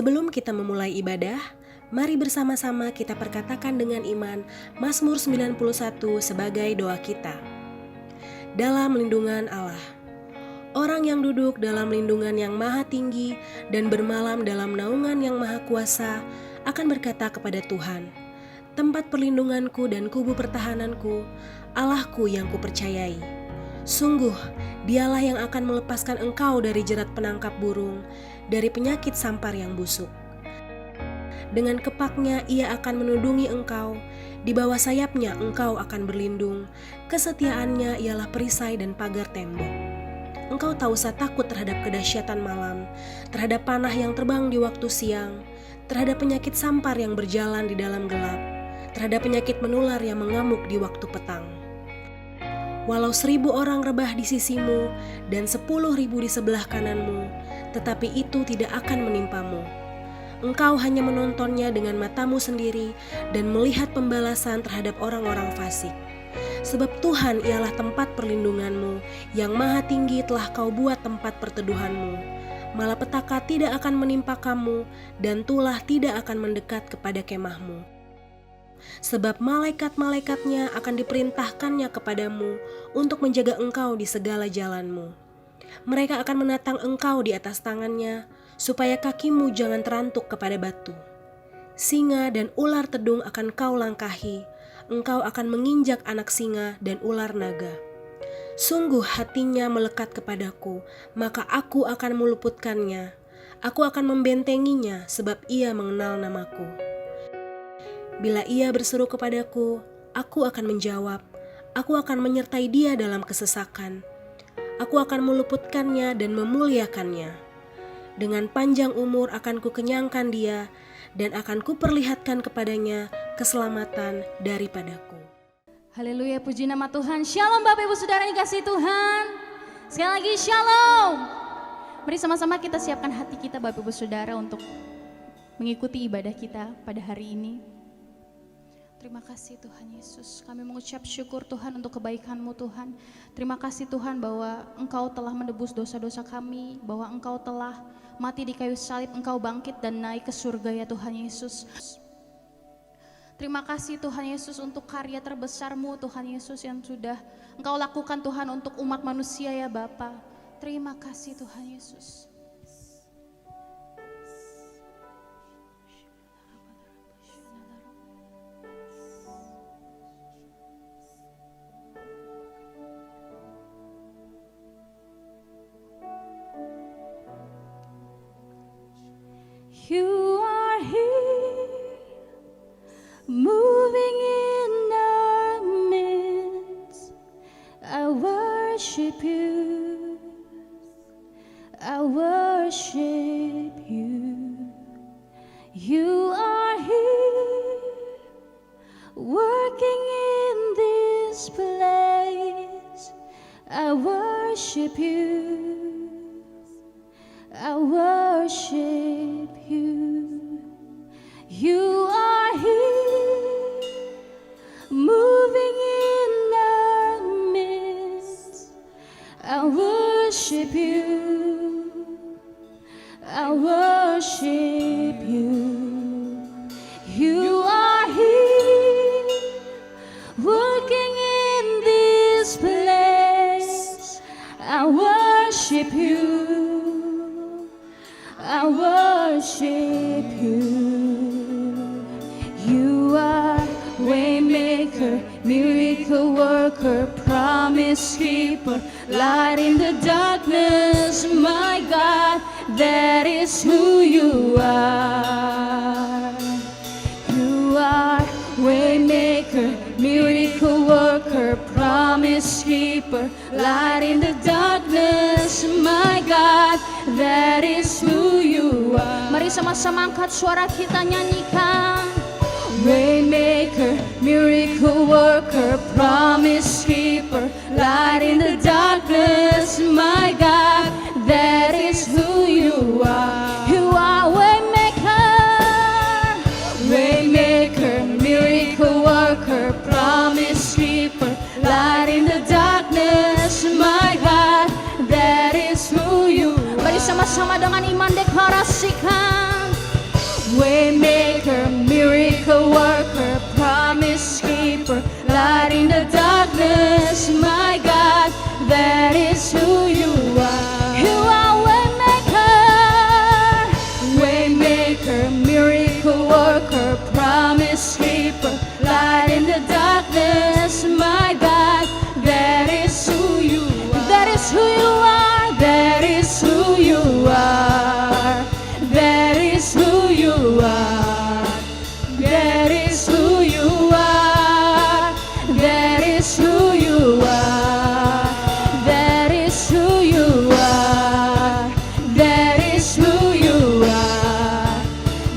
Sebelum kita memulai ibadah, mari bersama-sama kita perkatakan dengan iman Mazmur 91 sebagai doa kita. Dalam lindungan Allah. Orang yang duduk dalam lindungan yang maha tinggi dan bermalam dalam naungan yang maha kuasa akan berkata kepada Tuhan, tempat perlindunganku dan kubu pertahananku, Allahku yang kupercayai. Sungguh, dialah yang akan melepaskan engkau dari jerat penangkap burung, dari penyakit sampar yang busuk. Dengan kepaknya ia akan menudungi engkau, di bawah sayapnya engkau akan berlindung, kesetiaannya ialah perisai dan pagar tembok. Engkau tak usah takut terhadap kedahsyatan malam, terhadap panah yang terbang di waktu siang, terhadap penyakit sampar yang berjalan di dalam gelap, terhadap penyakit menular yang mengamuk di waktu petang. Walau 1.000 orang rebah di sisimu dan 10.000 di sebelah kananmu, tetapi itu tidak akan menimpamu. Engkau hanya menontonnya dengan matamu sendiri dan melihat pembalasan terhadap orang-orang fasik. Sebab Tuhan ialah tempat perlindunganmu, yang maha tinggi telah kau buat tempat perteduhanmu. Malapetaka tidak akan menimpa kamu, dan tulah tidak akan mendekat kepada kemahmu. Sebab malaikat-malaikatnya akan diperintahkannya kepadamu untuk menjaga engkau di segala jalanmu. Mereka akan menatang engkau di atas tangannya, supaya kakimu jangan terantuk kepada batu. Singa dan ular tedung akan kau langkahi, engkau akan menginjak anak singa dan ular naga. Sungguh hatinya melekat kepadaku, maka aku akan meluputkannya. Aku akan membentenginya sebab ia mengenal namaku. Bila ia berseru kepadaku, aku akan menjawab. Aku akan menyertai dia dalam kesesakan. Aku akan meluputkannya dan memuliakannya. Dengan panjang umur akan kukenyangkan dia, dan akan kuperlihatkan kepadanya keselamatan daripadaku. Haleluya, puji nama Tuhan. Shalom Bapak Ibu Saudara yang dikasihi Tuhan. Sekali lagi shalom. Mari sama-sama kita siapkan hati kita Bapak Ibu Saudara untuk mengikuti ibadah kita pada hari ini. Terima kasih Tuhan Yesus. Kami mengucap syukur Tuhan untuk kebaikan-Mu Tuhan. Terima kasih Tuhan bahwa Engkau telah menebus dosa-dosa kami, bahwa Engkau telah mati di kayu salib, Engkau bangkit dan naik ke surga ya Tuhan Yesus. Terima kasih Tuhan Yesus untuk karya terbesar-Mu Tuhan Yesus yang sudah Engkau lakukan Tuhan untuk umat manusia ya Bapa. Terima kasih Tuhan Yesus. You are here, moving in our midst. I worship you, I worship you. You are here, working in this place. I worship you, I worship you. You are here, moving in our midst. I worship you, I worship you. You are here, working in this place. I worship you, I worship you. You are waymaker, miracle worker, promise keeper, light in the darkness. My God, that is who you are. You are waymaker, miracle worker, promise keeper, light in the darkness. My God, that is who you are. Mari sama-sama angkat suara kita nyanyikan. Waymaker, miracle worker, promise keeper, light in the darkness. My God, that is who you are. You are waymaker, waymaker, miracle worker, promise keeper, light in the darkness. My God, that is who you are. Mari sama-sama dengan iman deklarasikan. miracle worker, promise keeper, light in the darkness, my God, that is who you are. You are waymaker, miracle worker, promise keeper, light in the darkness, my God, that is who you are. That is who you are. That is who you are. That is who you are. That is who you are. That is who you are. That is who you are. That is who you are.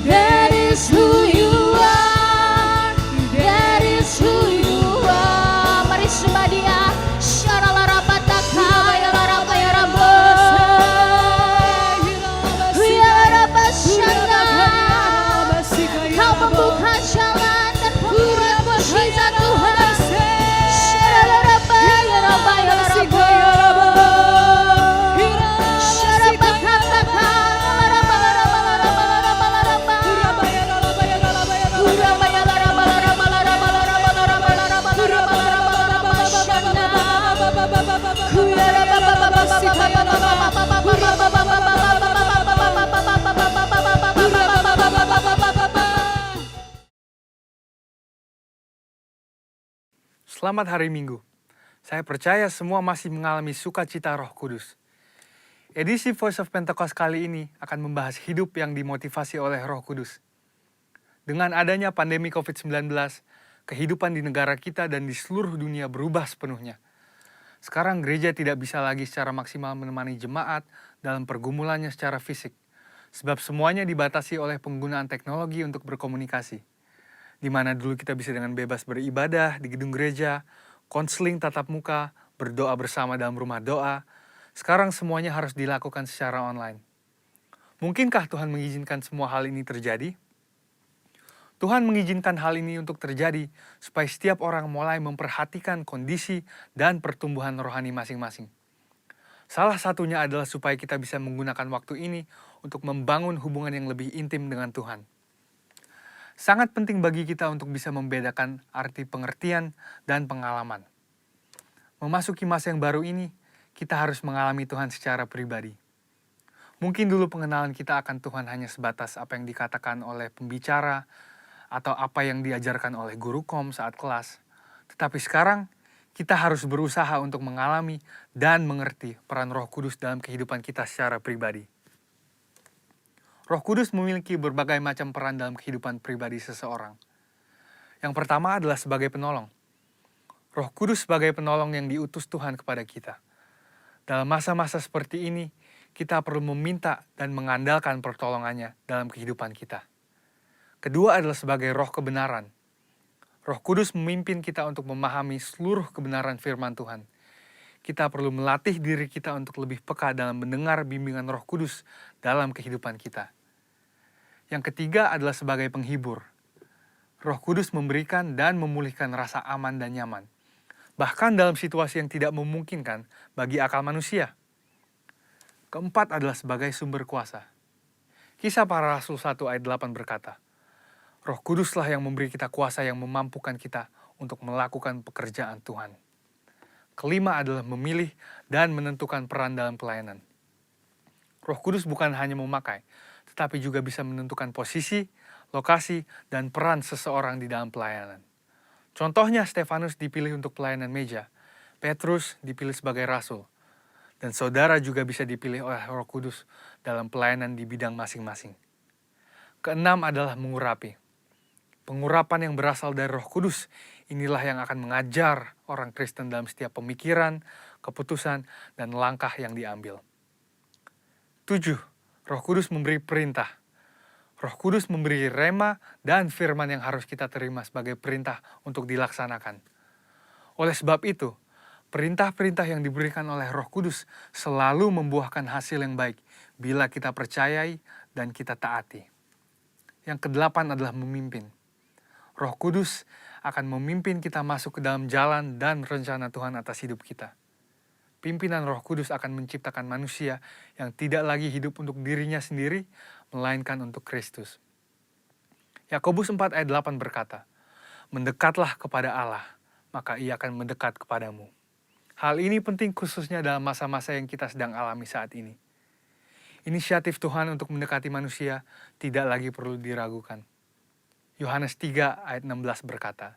That is who you are. That is who you are. Mari sembah Dia. Syarala rapataka ya laraba ya rabo. Ya raba syanda. Kau membuka jalan dan pemberian mukjizat Tuhan. Syarala raba ya raba ya rabo. Syaraba kataka laraba laraba laraba laraba laraba. Uraba ya laraba laraba laraba laraba laraba laraba laraba laraba laraba syanda. Kuya raba baba baba baba baba Selamat hari Minggu. Saya percaya semua masih mengalami sukacita Roh Kudus. Edisi Voice of Pentecost kali ini akan membahas hidup yang dimotivasi oleh Roh Kudus. Dengan adanya pandemi COVID-19, kehidupan di negara kita dan di seluruh dunia berubah sepenuhnya. Sekarang gereja tidak bisa lagi secara maksimal menemani jemaat dalam pergumulannya secara fisik, sebab semuanya dibatasi oleh penggunaan teknologi untuk berkomunikasi. Di mana dulu kita bisa dengan bebas beribadah di gedung gereja, konseling tatap muka, berdoa bersama dalam rumah doa. Sekarang semuanya harus dilakukan secara online. Mungkinkah Tuhan mengizinkan semua hal ini terjadi? Tuhan mengizinkan hal ini untuk terjadi supaya setiap orang mulai memperhatikan kondisi dan pertumbuhan rohani masing-masing. Salah satunya adalah supaya kita bisa menggunakan waktu ini untuk membangun hubungan yang lebih intim dengan Tuhan. Sangat penting bagi kita untuk bisa membedakan arti pengertian dan pengalaman. Memasuki masa yang baru ini, kita harus mengalami Tuhan secara pribadi. Mungkin dulu pengenalan kita akan Tuhan hanya sebatas apa yang dikatakan oleh pembicara atau apa yang diajarkan oleh guru kom saat kelas. Tetapi sekarang, kita harus berusaha untuk mengalami dan mengerti peran Roh Kudus dalam kehidupan kita secara pribadi. Roh Kudus memiliki berbagai macam peran dalam kehidupan pribadi seseorang. Yang pertama adalah sebagai penolong. Roh Kudus sebagai penolong yang diutus Tuhan kepada kita. Dalam masa-masa seperti ini, kita perlu meminta dan mengandalkan pertolongannya dalam kehidupan kita. Kedua adalah sebagai roh kebenaran. Roh Kudus memimpin kita untuk memahami seluruh kebenaran firman Tuhan. Kita perlu melatih diri kita untuk lebih peka dalam mendengar bimbingan Roh Kudus dalam kehidupan kita. Yang ketiga adalah sebagai penghibur. Roh Kudus memberikan dan memulihkan rasa aman dan nyaman, bahkan dalam situasi yang tidak memungkinkan bagi akal manusia. Keempat adalah sebagai sumber kuasa. Kisah Para Rasul 1 ayat 8 berkata, Roh Kuduslah yang memberi kita kuasa yang memampukan kita untuk melakukan pekerjaan Tuhan. Kelima adalah memilih dan menentukan peran dalam pelayanan. Roh Kudus bukan hanya memakai, tetapi juga bisa menentukan posisi, lokasi, dan peran seseorang di dalam pelayanan. Contohnya, Stefanus dipilih untuk pelayanan meja, Petrus dipilih sebagai rasul, dan saudara juga bisa dipilih oleh Roh Kudus dalam pelayanan di bidang masing-masing. Keenam adalah mengurapi. Pengurapan yang berasal dari Roh Kudus inilah yang akan mengajar orang Kristen dalam setiap pemikiran, keputusan, dan langkah yang diambil. 7. Roh Kudus memberi perintah. Roh Kudus memberi rema dan firman yang harus kita terima sebagai perintah untuk dilaksanakan. Oleh sebab itu, perintah-perintah yang diberikan oleh Roh Kudus selalu membuahkan hasil yang baik bila kita percayai dan kita taati. Yang kedelapan adalah memimpin. Roh Kudus akan memimpin kita masuk ke dalam jalan dan rencana Tuhan atas hidup kita. Pimpinan Roh Kudus akan menciptakan manusia yang tidak lagi hidup untuk dirinya sendiri, melainkan untuk Kristus. Yakobus 4 ayat 8 berkata, "Mendekatlah kepada Allah, maka Ia akan mendekat kepadamu." Hal ini penting khususnya dalam masa-masa yang kita sedang alami saat ini. Inisiatif Tuhan untuk mendekati manusia tidak lagi perlu diragukan. Yohanes 3 ayat 16 berkata,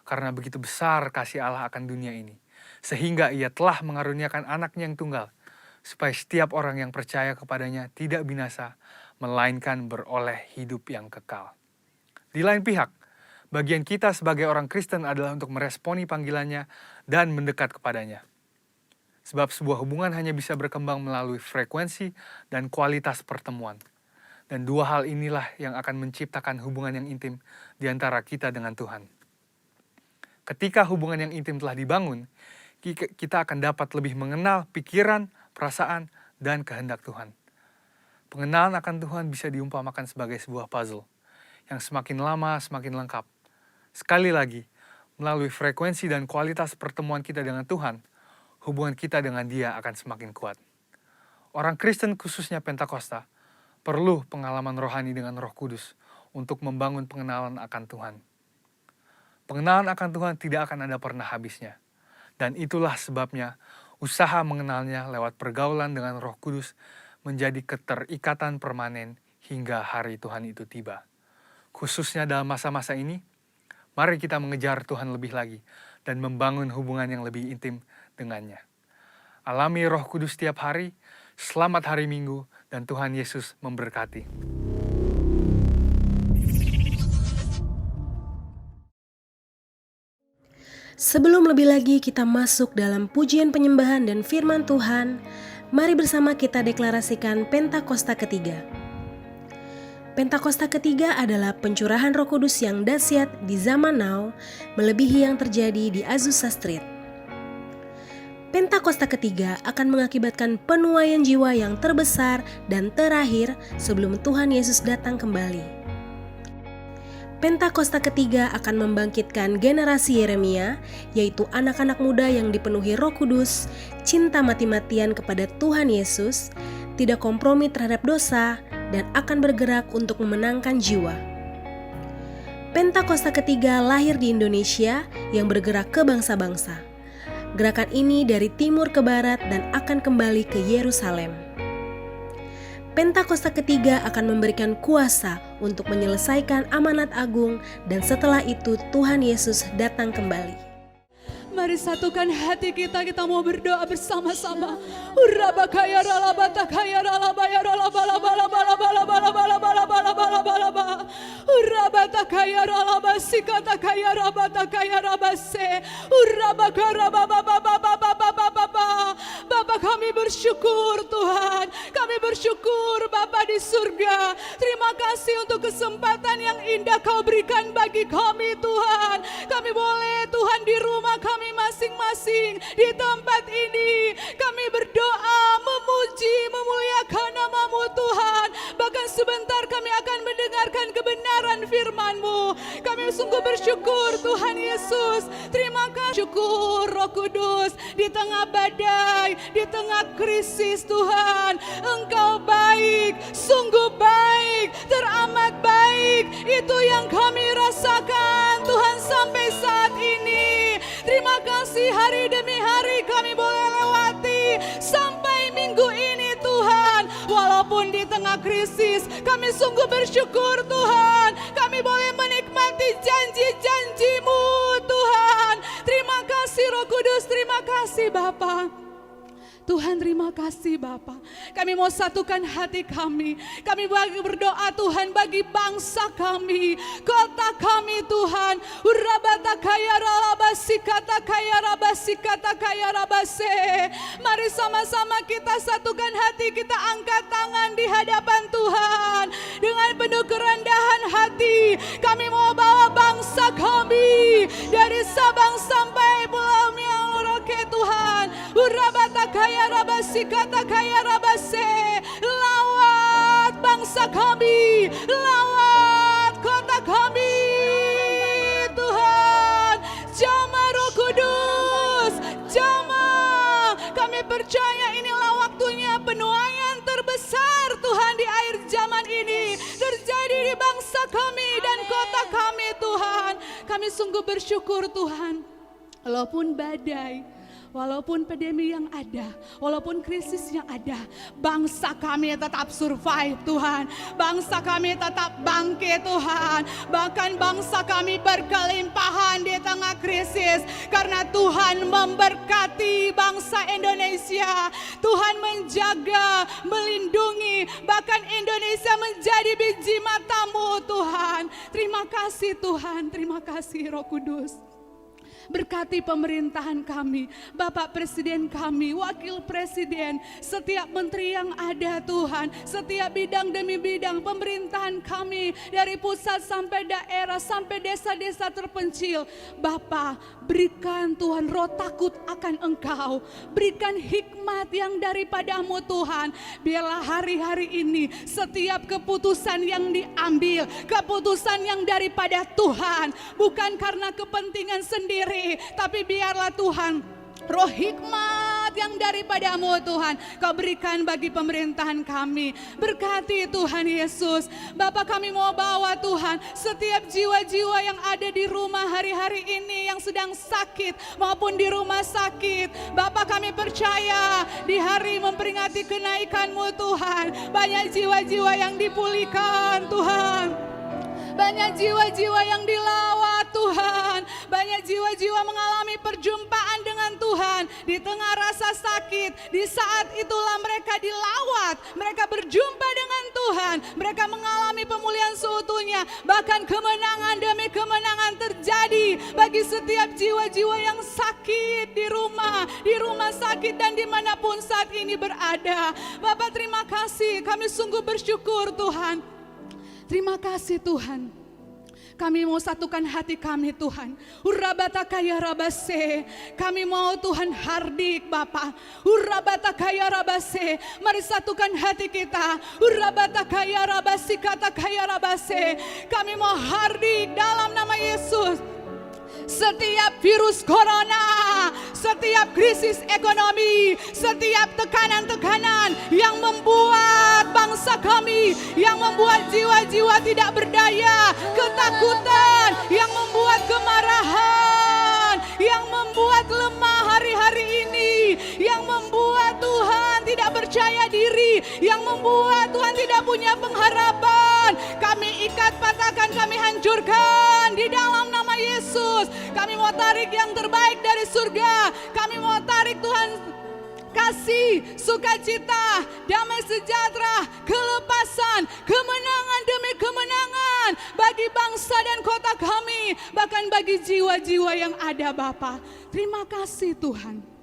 "Karena begitu besar kasih Allah akan dunia ini, sehingga Ia telah mengaruniakan anaknya yang tunggal, supaya setiap orang yang percaya kepadanya tidak binasa, melainkan beroleh hidup yang kekal." Di lain pihak, bagian kita sebagai orang Kristen adalah untuk meresponi panggilannya dan mendekat kepadanya. Sebab sebuah hubungan hanya bisa berkembang melalui frekuensi dan kualitas pertemuan. Dan dua hal inilah yang akan menciptakan hubungan yang intim di antara kita dengan Tuhan. Ketika hubungan yang intim telah dibangun, kita akan dapat lebih mengenal pikiran, perasaan, dan kehendak Tuhan. Pengenalan akan Tuhan bisa diumpamakan sebagai sebuah puzzle yang semakin lama semakin lengkap. Sekali lagi, melalui frekuensi dan kualitas pertemuan kita dengan Tuhan, hubungan kita dengan Dia akan semakin kuat. Orang Kristen khususnya Pentakosta perlu pengalaman rohani dengan Roh Kudus untuk membangun pengenalan akan Tuhan. Pengenalan akan Tuhan tidak akan ada pernah habisnya. Dan itulah sebabnya usaha mengenalnya lewat pergaulan dengan Roh Kudus menjadi keterikatan permanen hingga hari Tuhan itu tiba. Khususnya dalam masa-masa ini, mari kita mengejar Tuhan lebih lagi dan membangun hubungan yang lebih intim dengannya. Alami Roh Kudus setiap hari, selamat hari Minggu, dan Tuhan Yesus memberkati. Sebelum lebih lagi kita masuk dalam pujian penyembahan dan firman Tuhan, mari bersama kita deklarasikan Pentakosta ketiga. Pentakosta ketiga adalah pencurahan Roh Kudus yang dahsyat di zaman now, melebihi yang terjadi di Azusa Street. Pentakosta ketiga akan mengakibatkan penuaian jiwa yang terbesar dan terakhir sebelum Tuhan Yesus datang kembali. Pentakosta ketiga akan membangkitkan generasi Yeremia, yaitu anak-anak muda yang dipenuhi Roh Kudus, cinta mati-matian kepada Tuhan Yesus, tidak kompromi terhadap dosa, dan akan bergerak untuk memenangkan jiwa. Pentakosta ketiga lahir di Indonesia yang bergerak ke bangsa-bangsa. Gerakan ini dari timur ke barat dan akan kembali ke Yerusalem. Pentakosta ketiga akan memberikan kuasa untuk menyelesaikan amanat agung dan setelah itu Tuhan Yesus datang kembali. Mari satukan hati kita mau berdoa bersama-sama. Bapa, kami bersyukur Tuhan, kami bersyukur Bapa di surga. Terima kasih untuk kesempatan yang indah Kau berikan bagi kami Tuhan. Kami boleh Tuhan di rumah kami masing-masing di tempat ini. Kami berdoa, memuji, memuliakan nama-Mu Tuhan. Bahkan sebentar kami akan mendengarkan kebenaran firman-Mu. Kami sungguh bersyukur Tuhan Yesus. Terima kasih syukur Roh Kudus di tengah badai, di tengah krisis Tuhan. Engkau baik, sungguh baik, teramat baik. Itu yang kami rasakan Tuhan sampai saat ini. Terima kasih hari demi hari kami boleh lewati sampai minggu ini Tuhan. Walaupun di tengah krisis kami sungguh bersyukur Tuhan. Kami boleh menikmati janji-janji-Mu Tuhan. Terima kasih Roh Kudus, terima kasih Bapa. Tuhan terima kasih Bapa. Kami mau satukan hati kami. Kami berdoa Tuhan bagi bangsa kami, kota kami Tuhan. Urabata kaya ralabasi kata kaya rabasi kata kaya rabase. Mari sama-sama kita satukan hati, kita angkat tangan di hadapan Tuhan. Dengan penuh kerendahan hati kami mau bawa bangsa kami dari Sabang sampai Pulau Merauke Tuhan. Urabata kaya rabasi kata kaya rabase. Lawat bangsa kami, lawat kota kami Tuhan. Jamah Roh Kudus, jamah. Kami percaya inilah waktunya penuaian terbesar Tuhan di akhir zaman ini terjadi di bangsa kami dan kami sungguh bersyukur Tuhan. Walaupun badai, walaupun pandemi yang ada, walaupun krisis yang ada, bangsa kami tetap survive Tuhan. Bangsa kami tetap bangkit Tuhan. Bahkan bangsa kami berkelimpahan di tengah krisis. Karena Tuhan memberkati bangsa Indonesia. Tuhan menjaga, melindungi. Bahkan Indonesia menjadi biji matamu Tuhan. Terima kasih Tuhan, terima kasih Roh Kudus. Berkati pemerintahan kami, Bapak Presiden kami, Wakil Presiden, setiap menteri yang ada Tuhan, setiap bidang demi bidang pemerintahan kami, dari pusat sampai daerah, sampai desa-desa terpencil. Bapak, berikan Tuhan roh takut akan Engkau, berikan hikmat yang daripadamu Tuhan. Biarlah hari-hari ini setiap keputusan yang diambil, keputusan yang daripada Tuhan, bukan karena kepentingan sendiri, tapi biarlah Tuhan roh hikmat yang daripadamu Tuhan Kau berikan bagi pemerintahan kami. Berkati Tuhan Yesus. Bapak, kami mau bawa Tuhan setiap jiwa-jiwa yang ada di rumah hari-hari ini, yang sedang sakit maupun di rumah sakit. Bapak, kami percaya di hari memperingati kenaikan-Mu Tuhan, banyak jiwa-jiwa yang dipulihkan Tuhan. Banyak jiwa-jiwa yang dilawat Tuhan. Banyak jiwa-jiwa mengalami perjumpaan dengan Tuhan. Di tengah rasa sakit, di saat itulah mereka dilawat. Mereka berjumpa dengan Tuhan. Mereka mengalami pemulihan seutuhnya. Bahkan kemenangan demi kemenangan terjadi bagi setiap jiwa-jiwa yang sakit di rumah sakit dan dimanapun saat ini berada. Bapak, terima kasih. Kami sungguh bersyukur Tuhan. Terima kasih Tuhan. Kami mau satukan hati kami Tuhan. Urabata kaya rabase. Kami mau Tuhan hardik Bapa. Urabata kaya rabase. Mari satukan hati kita. Urabata kaya rabasi kata kaya rabase. Kami mau hardik dalam nama Yesus. Setiap virus corona, setiap krisis ekonomi, setiap tekanan-tekanan yang membuat bangsa kami, yang membuat jiwa-jiwa tidak berdaya, ketakutan, yang membuat kemarahan, yang membuat lemah hari-hari ini, yang membuat Tuhan tidak percaya diri, yang membuat Tuhan tidak punya pengharapan. Kami ikat, patahkan, kami hancurkan di dalam nama Yesus. Kami mau tarik yang terbaik dari surga. Kami mau tarik Tuhan kasih, sukacita, damai sejahtera, kelepasan, kemenangan demi kemenangan bagi bangsa dan kota kami, bahkan bagi jiwa-jiwa yang ada Bapa. Terima kasih Tuhan.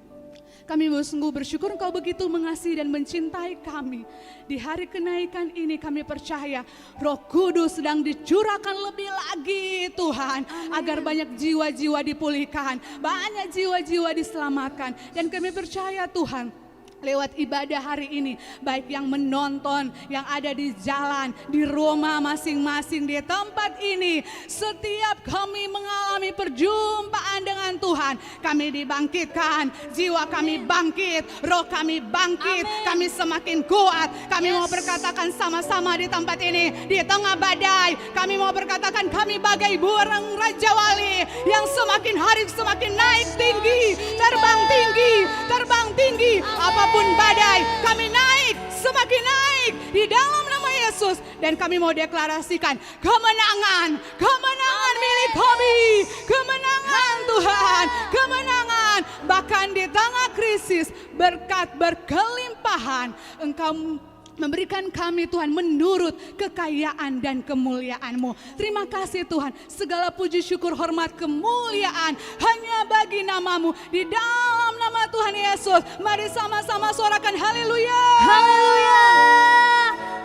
Kami sungguh bersyukur Engkau begitu mengasihi dan mencintai kami. Di hari kenaikan ini kami percaya Roh Kudus sedang dicurahkan lebih lagi Tuhan. Agar banyak jiwa-jiwa dipulihkan, banyak jiwa-jiwa diselamatkan. Dan kami percaya Tuhan, lewat ibadah hari ini, baik yang menonton, yang ada di jalan, di rumah masing-masing, di tempat ini, setiap kami mengalami perjumpaan dengan Tuhan, kami dibangkitkan, jiwa kami bangkit, roh kami bangkit. Amin. Kami semakin kuat. Kami mau berkatakan sama-sama di tempat ini, di tengah badai, kami mau berkatakan kami bagai burung Raja Wali yang semakin hari semakin naik tinggi, terbang tinggi, terbang tinggi. Apapun badai, kami naik, semakin naik di dalam nama Yesus. Dan kami mau deklarasikan kemenangan, kemenangan milik kami, kemenangan Tuhan, kemenangan. Bahkan di tengah krisis, berkat berkelimpahan Engkau memberikan kami Tuhan menurut kekayaan dan kemuliaan-Mu. Terima kasih Tuhan. Segala puji syukur hormat kemuliaan hanya bagi nama-Mu. Di dalam nama Tuhan Yesus, mari sama-sama suarakan haleluya. Haleluya.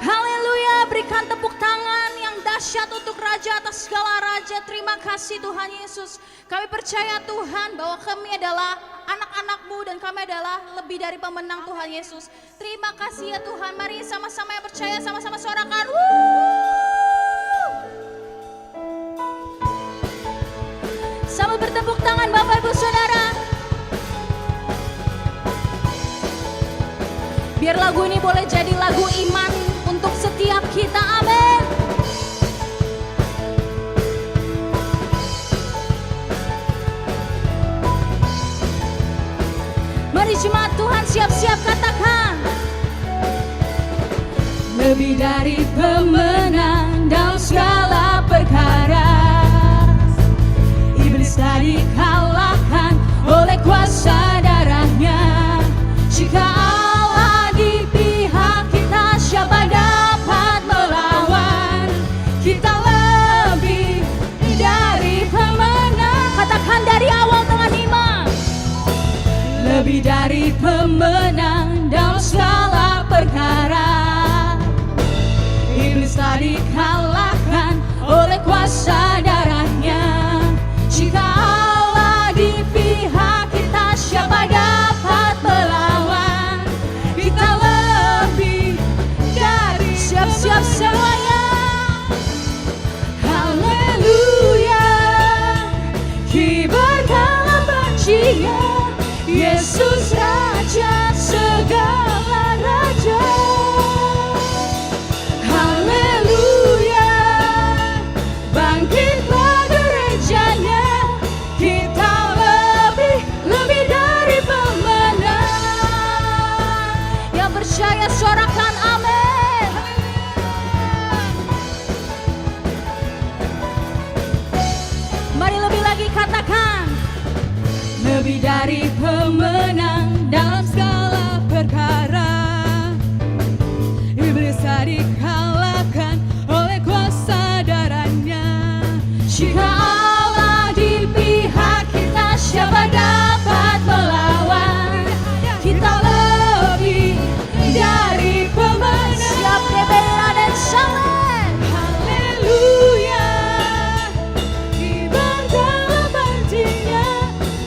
Haleluya. Berikan tepuk tangan yang dahsyat untuk Raja atas segala Raja. Terima kasih Tuhan Yesus. Kami percaya Tuhan bahwa kami adalah anak-anak-Mu dan kami adalah lebih dari pemenang Tuhan Yesus. Terima kasih ya Tuhan. Mari sama-sama yang percaya, sama-sama suarakan. Sambil bertepuk tangan Bapak Ibu Saudara. Biar lagu ini boleh jadi lagu iman untuk setiap kita. Amin. Mari jemaat Tuhan siap-siap katakan. Lebih dari pemenang dalam segala perkara, iblis telah dikalahkan oleh kuasa darahnya. Jika Allah di pihak kita, siapa dapat melawan? Kita lebih dari pemenang. Katakan dari awal dengan iman. Lebih dari pemenang dalam segala perkara, iblis telah dikalahkan oleh kuasa darahnya. Jika Allah di pihak kita, siapa dapat melawan? Kita lebih dari Siap-siap semuanya. Haleluya, kibarkanlah pujian, Yesus Raja segala raja. Haleluya, bangkitlah gerejanya, kita lebih dari pemenang. Yang percaya sorakan amin. Mari lebih lagi katakan. Lebih dari pemenang dalam segala perkara, iblis telah dikalahkan oleh kuasa darahnya. Jika Allah di pihak kita, siapa dapat melawan? Kita lebih dari pemenang. Siap Rebella dan Saleh. Haleluya, kibarkanlah pujinya,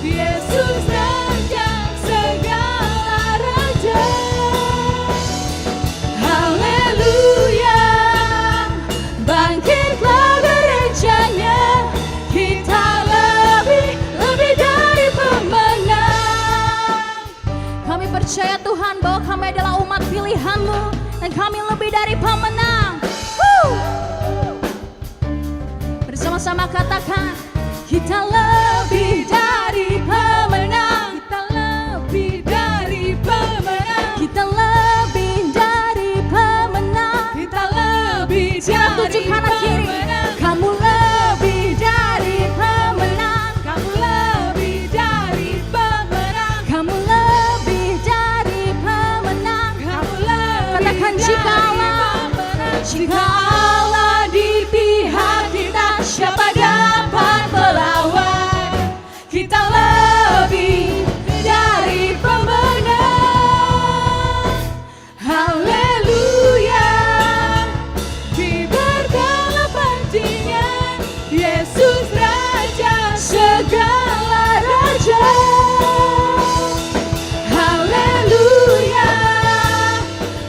Yesus Raja segala raja. Haleluya, bangkitlah gerejanya, kita lebih dari pemenang. Kami percaya Tuhan bahwa kami adalah umat pilihan-Mu dan kami lebih dari pemenang. Bersama-sama katakan, Kita lebih dari pemenang. Kita lebih dari pemenang. kita lebih dari pemenang. Kita lebih Siap dari tuju kanan kiri. pemenang. Kamu lebih dari pemenang. Kamu lebih dari pemenang. Kamu lebih dari pemenang. Kamu lebih Katakan, dari jika Allah, pemenang. Jika Allah di pihak kita, siapa dapat melawan? Kita lebih dari pemenang. Haleluya, kibarkanlah pujinya, Yesus Raja segala raja. Haleluya,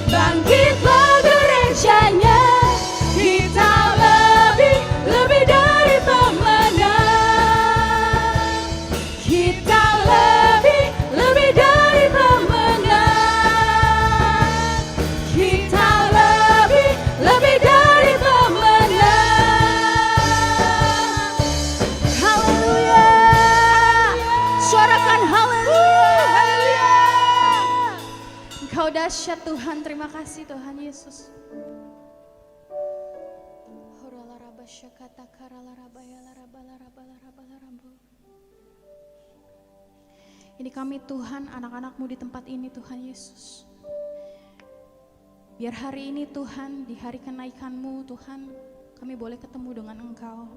bangkitlah gerejanya, kita lebih dari pemenang. Kita lebih dari pemenang. Kita lebih dari pemenang. Haleluya. Suarakan haleluya. Engkau dahsyat Tuhan, terima kasih Tuhan Yesus. Ini kami Tuhan, anak-anak-Mu di tempat ini Tuhan Yesus. Biar hari ini Tuhan, di hari kenaikan-Mu Tuhan, kami boleh ketemu dengan Engkau.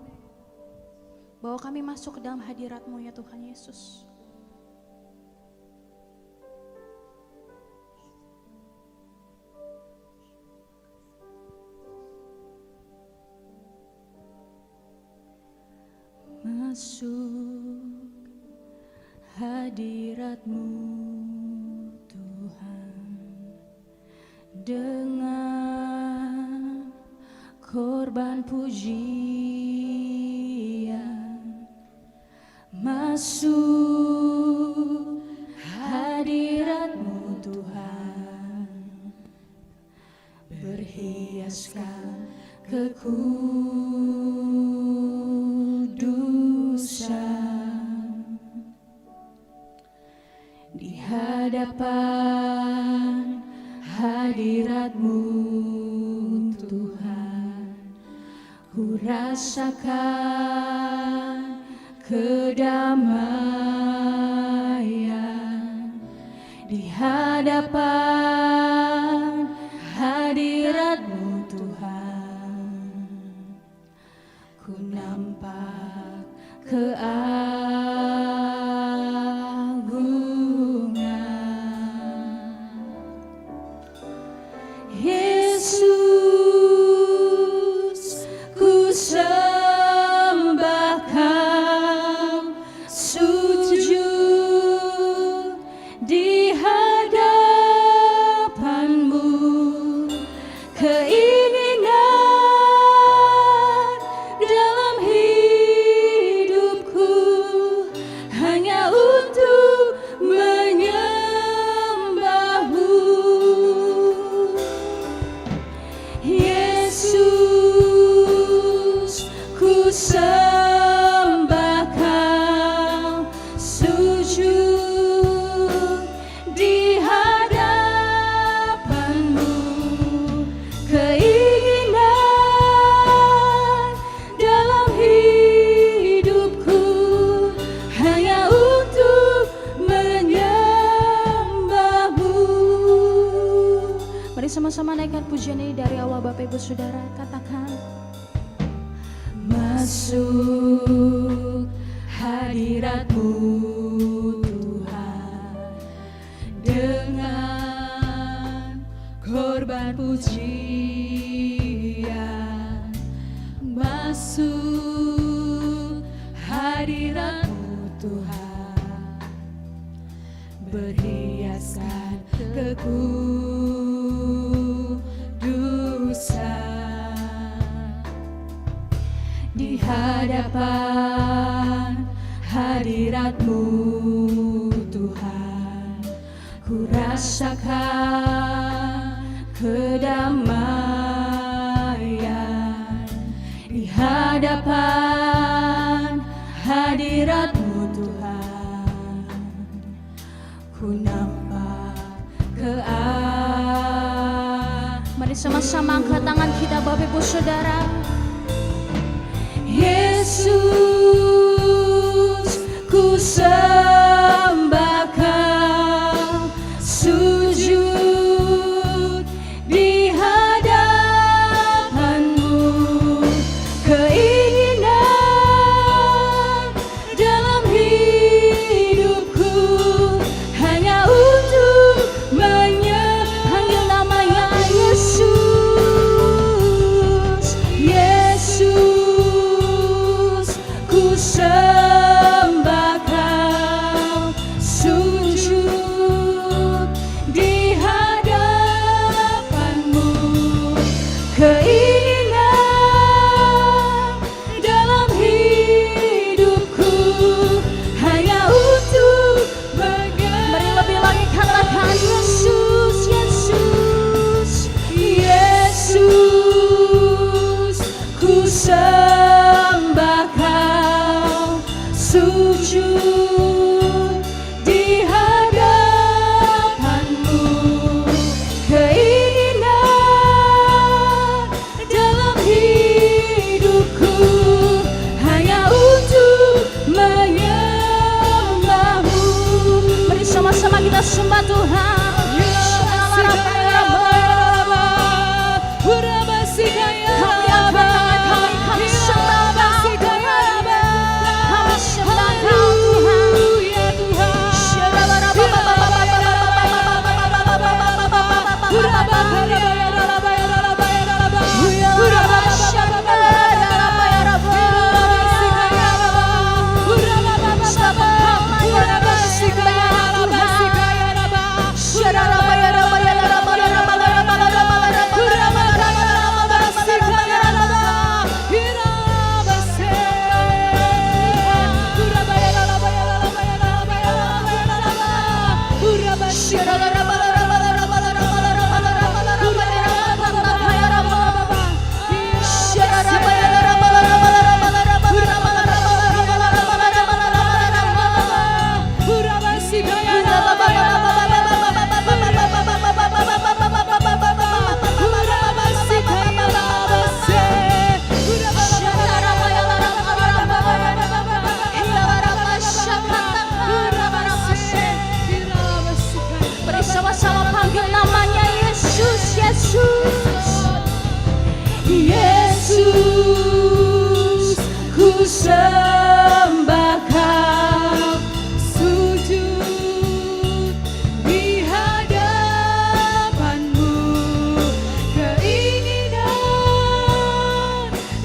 Bahwa kami masuk ke dalam hadirat-Mu ya Tuhan Yesus. Masuk hadirat-Mu Tuhan, dengan korban pujian. Masuk hadirat-Mu Tuhan, berhiaskan kekudusan. Di hadirat hadapan hadirat-Mu Tuhan, ku rasakan kedamaian di hadapan hadirat-Mu Tuhan, ku nampak Yesus, ku sembah Kau, sujud di hadapan-Mu, keinginan dalam hidupku hanya untuk menyembah-Mu. Yesus, ku sembah Kau, sujud di hadapan-Mu, keinginan dalam hidupku hanya untuk menyembah-Mu. Mari sama-sama naikkan pujian ini dari awal Bapak Ibu Saudara, katakan. Masuk hadirat-Mu Tuhan, dengan korban pujian. Masuk hadirat-Mu Tuhan, berhiaskan kekudusan. Di hadapan hadirat-Mu Tuhan, ku rasakan kedamaian. Di hadapan hadirat-Mu Tuhan, ku nampak Mari sama-sama angkat tangan kita Bapak Ibu Saudara. Yesus, ku sembah Kau, sujud di hadapan-Mu, keinginan dalam hidupku hanya untuk menyembah namanya Yesus. Yesus, ku sembah Kau, sujud di hadapan-Mu, keinginan dalam hidupku hanya untuk Mari lebih lagi katakan Yesus, Yesus, Yesus, ku sembah Kau, sujud di hadapan-Mu, keinginan dalam hidupku hanya untuk menyembah-Mu. Mari sama-sama kita sembah Tuhan. Kami angkat tangan kami, kami sembah Kau Tuhan. Kami sembah Kau Tuhan. sembah Kau, sujud di hadapan-Mu. Keinginan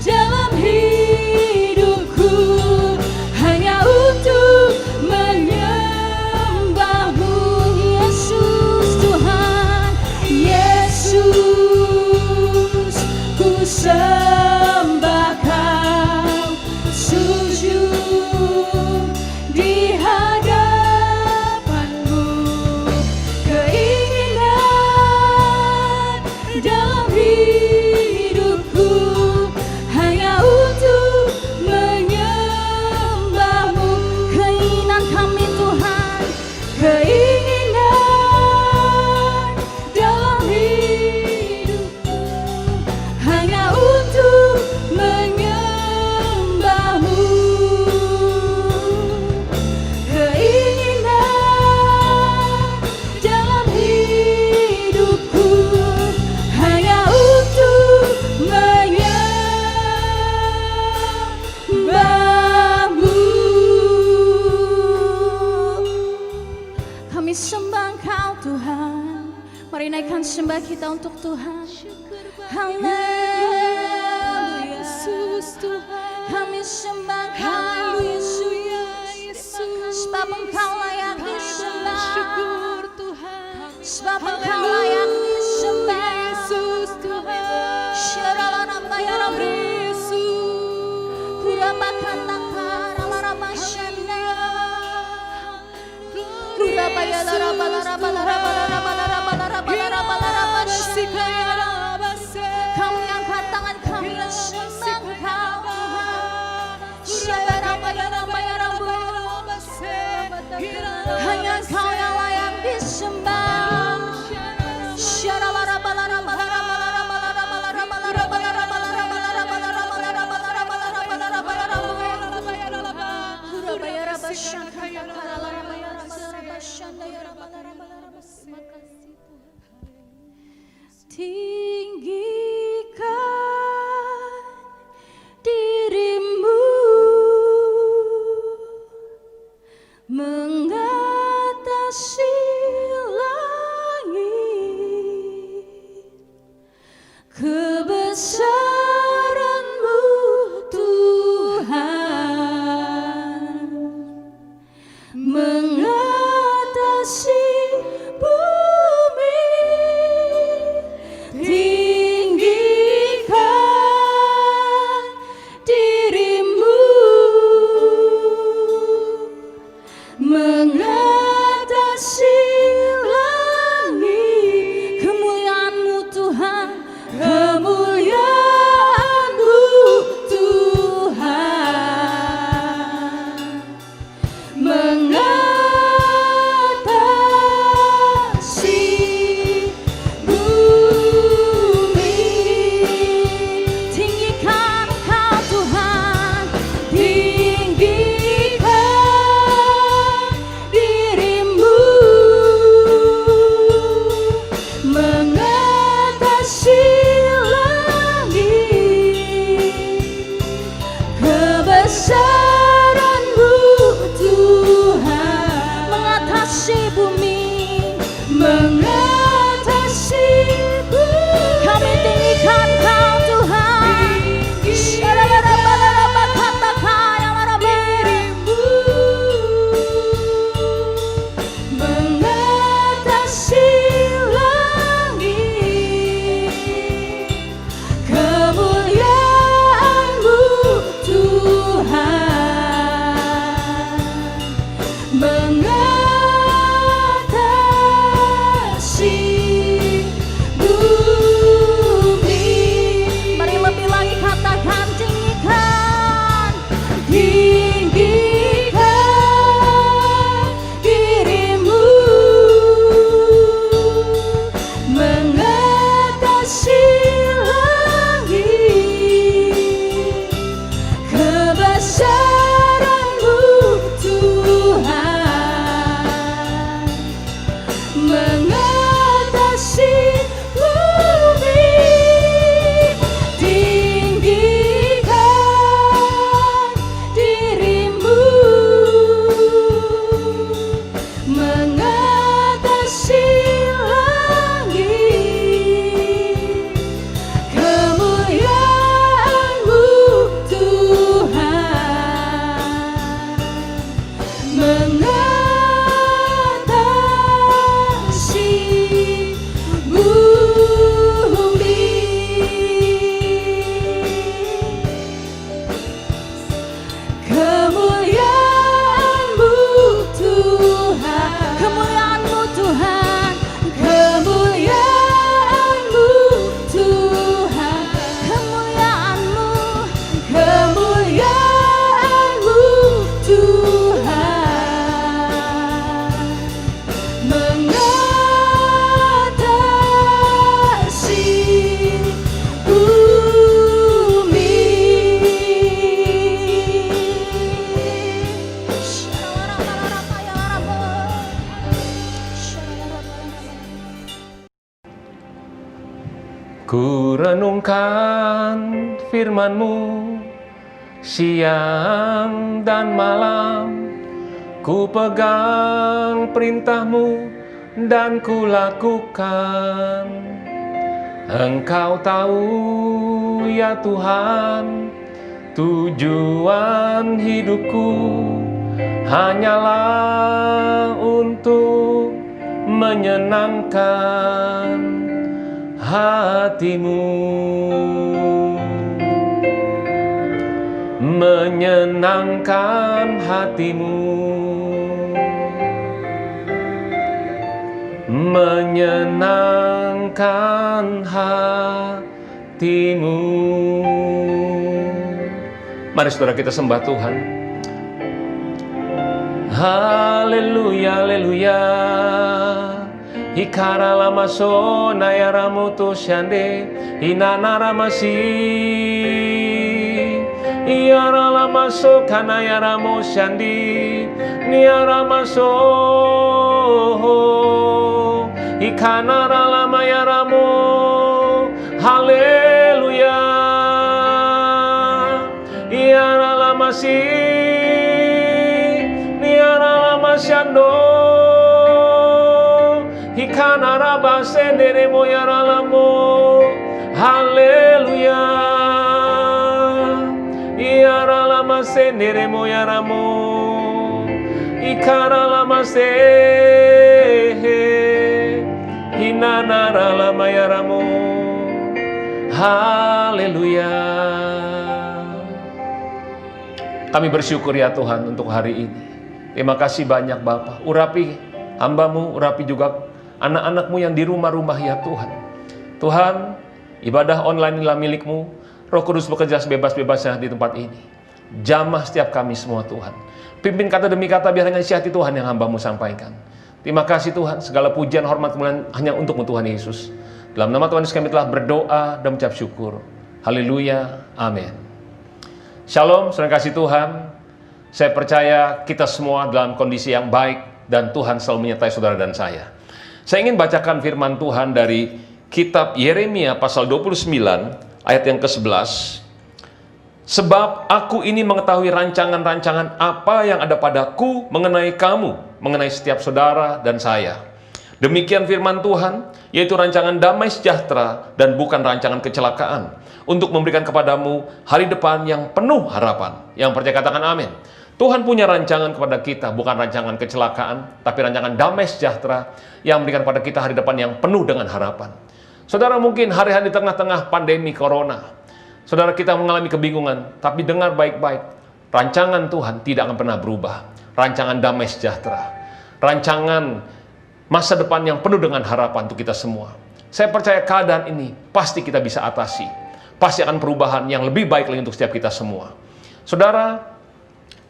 dalam hidupku hanya untuk menyembah-Mu. Yesus Tuhan, Yesus, ku sembah Kau, sujud di hadapan-Mu. Keinginan dalam hidupku hanya untuk menyembah-Mu. Keinginan kami Tuhan, keinginan dalam hidupku hanya untuk menyembah-Mu. Keinginan dalam hidupku hanya untuk menyembah-Mu. Kami sembah Engkau Tuhan. Mari naikkan sembah kita untuk Tuhan. Haleluya, Yesus Tuhan. Kami sembah Engkau Yesus, sebab Engkau layak disembah. Syukur Tuhan, sebab Engkau layak disembah. Yesus Tuhan. Syaralana ya Rabbi Yesus. Kurabakataka ralaraba syanda. Kurabaya laraba laraba laraba laraba laraba laraba laraba laraba syanda. Kami angkat tangan kami dan sembah Engkau Tuhan. Syabaraba ya Rabbi ya Rabbi. Hanya Engkau yang layak disembah. Syaralaraba laraba laraba laraba laraba laraba laraba laraba laraba laraba laraba laraba laraba laraba laraba laraba. Kurabaya rabba syanda ya laraba ya rabba syanda ya rabba laraba laraba. Terima kasih Tuhan. Tinggikan dirimu mengatasi langit, kebesaran-Mu Tuhan mengatasi bumi. Tinggikan dirimu mengatasi langit. Kemuliaan-Mu Tuhan, kemuliaan-Mu Tuhan mengatasi bumi. Tinggikan Engkau Tuhan, tinggikan dirimu mengatasi langit, kebesaran-Mu Tuhan mengatasi bumi, mengatasi bumi. Kami tinggikan Kau Tuhan. Syarabaraba kataka yang dirimu mengatasi langit, kemuliaan-Mu Tuhan mengatasi bumi. Mari lebih lagi katakan tinggikan, tinggikan dirimu mengatasi langit, kebesaran-Mu Tuhan Ku renungkan firman-Mu siang dan malam, ku pegang perintah-Mu dan ku lakukan. Engkau tahu ya Tuhan, tujuan hidupku hanyalah untuk menyenangkan hati-Mu. Menyenangkan hati-Mu, menyenangkan hati-Mu. Mari saudara kita sembah Tuhan. Haleluya, haleluya. Hikara lama so nayara moto shande inanara masih. Iara lama so kanayara mo shandi niara maso. Ikanara lama yara mo. Haleluya. Iara lama si niara lama shando. Ikanara basendere mo yara lamo. Haleluya. Iara lama sendere mo yara mo. Ikara lama se. Hinanara lama yara mo. Haleluya. Kami bersyukur ya Tuhan untuk hari ini. Terima kasih banyak Bapa. Urapi hamba-Mu, urapi juga anak-anak-Mu yang di rumah-rumah ya Tuhan. Tuhan, ibadah online inilah milik-Mu. Roh Kudus bekerja sebebas-bebasnya di tempat ini. Jamah setiap kami semua Tuhan. Pimpin kata demi kata biar hanya isi hati Tuhan yang hamba-Mu sampaikan. Terima kasih Tuhan. Segala pujian, hormat, kemuliaan hanya untuk-Mu Tuhan Yesus. Dalam nama Tuhan Yesus kami telah berdoa dan mengucap syukur. Haleluya. Amin. Shalom, saudara kasih Tuhan. Saya percaya kita semua dalam kondisi yang baik dan Tuhan selalu menyertai saudara dan saya. Saya ingin bacakan firman Tuhan dari kitab Yeremia pasal 29 ayat yang ke-11. Sebab aku ini mengetahui rancangan-rancangan apa yang ada padaku mengenai kamu, mengenai setiap saudara dan saya. Demikian firman Tuhan, yaitu rancangan damai sejahtera dan bukan rancangan kecelakaan, untuk memberikan kepadamu hari depan yang penuh harapan. Yang percaya katakan amin. Tuhan punya rancangan kepada kita, bukan rancangan kecelakaan, tapi rancangan damai sejahtera yang memberikan kepada kita hari depan yang penuh dengan harapan. Saudara, mungkin hari-hari di tengah-tengah pandemi corona, saudara kita mengalami kebingungan, tapi dengar baik-baik, rancangan Tuhan tidak akan pernah berubah. Rancangan damai sejahtera, rancangan masa depan yang penuh dengan harapan untuk kita semua. Saya percaya keadaan ini pasti kita bisa atasi. Pasti akan perubahan yang lebih baik lagi untuk setiap kita semua. Saudara,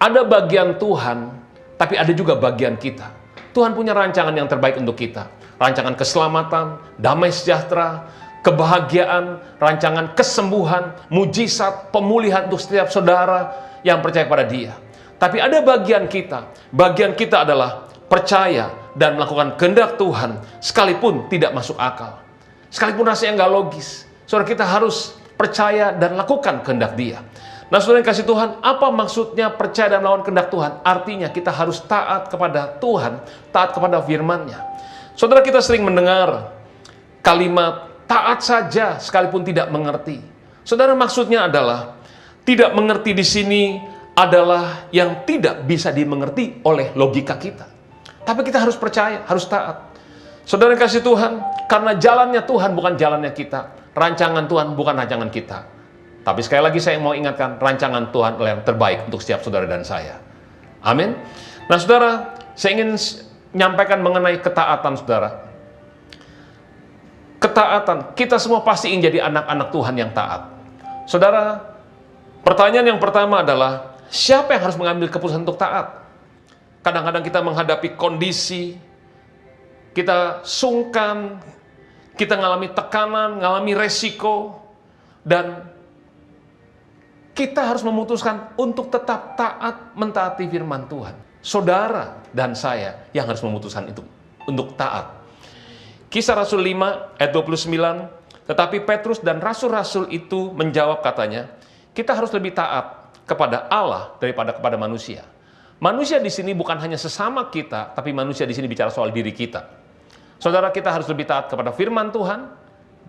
ada bagian Tuhan, tapi ada juga bagian kita. Tuhan punya rancangan yang terbaik untuk kita. Rancangan keselamatan, damai sejahtera, kebahagiaan, rancangan kesembuhan, mujizat, pemulihan untuk setiap saudara yang percaya pada Dia. Tapi ada bagian kita. Bagian kita adalah percaya dan melakukan kehendak Tuhan sekalipun tidak masuk akal. Sekalipun rasanya nggak logis. Saudara, kita harus percaya dan lakukan kehendak Dia. Nah, saudara yang kasih Tuhan, apa maksudnya percaya dan melawan kehendak Tuhan? Artinya kita harus taat kepada Tuhan, taat kepada firman-Nya. Saudara, kita sering mendengar kalimat taat saja sekalipun tidak mengerti. Saudara, maksudnya adalah tidak mengerti di sini adalah yang tidak bisa dimengerti oleh logika kita. Tapi kita harus percaya, harus taat. Saudara yang kasih Tuhan, karena jalannya Tuhan bukan jalannya kita. Rancangan Tuhan bukan rancangan kita. Tapi sekali lagi saya mau ingatkan, rancangan Tuhan adalah yang terbaik untuk setiap saudara dan saya. Amin. Nah saudara, saya ingin menyampaikan mengenai ketaatan saudara. Ketaatan, kita semua pasti ingin jadi anak-anak Tuhan yang taat. Saudara, pertanyaan yang pertama adalah, siapa yang harus mengambil keputusan untuk taat? Kadang-kadang kita menghadapi kondisi, kita sungkan, kita mengalami tekanan, mengalami resiko, dan kita harus memutuskan untuk tetap taat, mentaati firman Tuhan. Saudara dan saya yang harus memutuskan itu, untuk taat. Kisah Rasul 5 ayat 29, Tetapi Petrus dan rasul-rasul itu menjawab katanya, kita harus lebih taat kepada Allah daripada kepada manusia. Manusia di sini bukan hanya sesama kita, tapi manusia di sini bicara soal diri kita. Saudara, kita harus lebih taat kepada firman Tuhan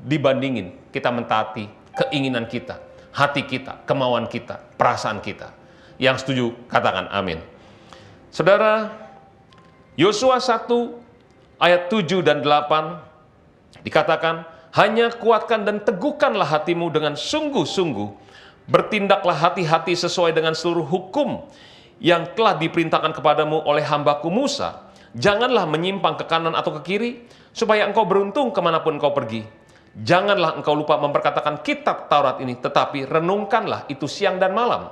dibandingin kita mentaati keinginan kita, hati kita, kemauan kita, perasaan kita. Yang setuju katakan amin. Saudara, Yosua 1 ayat 7 dan 8 dikatakan, hanya kuatkan dan teguhkanlah hatimu dengan sungguh-sungguh, bertindaklah hati-hati sesuai dengan seluruh hukum yang telah diperintahkan kepadamu oleh hambaku Musa. Janganlah menyimpang ke kanan atau ke kiri, supaya engkau beruntung kemanapun engkau pergi. Janganlah engkau lupa memperkatakan kitab Taurat ini, tetapi renungkanlah itu siang dan malam,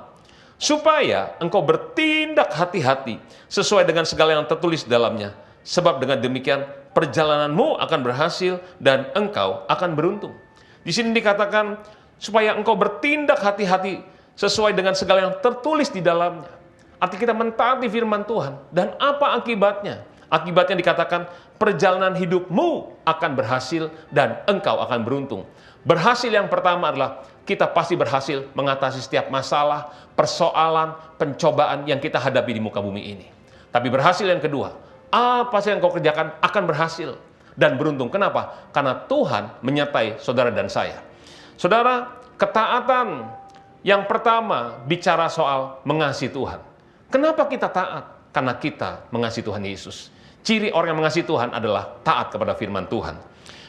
supaya engkau bertindak hati-hati sesuai dengan segala yang tertulis dalamnya. Sebab dengan demikian perjalananmu akan berhasil dan engkau akan beruntung. Di sini dikatakan supaya engkau bertindak hati-hati sesuai dengan segala yang tertulis di dalamnya. Arti kita mentaati firman Tuhan. Dan apa akibatnya? Akibatnya dikatakan perjalanan hidupmu akan berhasil dan engkau akan beruntung. Berhasil yang pertama adalah kita pasti berhasil mengatasi setiap masalah, persoalan, pencobaan yang kita hadapi di muka bumi ini. Tapi berhasil yang kedua, apa sih yang kau kerjakan akan berhasil dan beruntung. Kenapa? Karena Tuhan menyertai saudara dan saya. Saudara, ketaatan yang pertama bicara soal mengasihi Tuhan. Kenapa kita taat? Karena kita mengasihi Tuhan Yesus. Ciri orang yang mengasihi Tuhan adalah taat kepada firman Tuhan.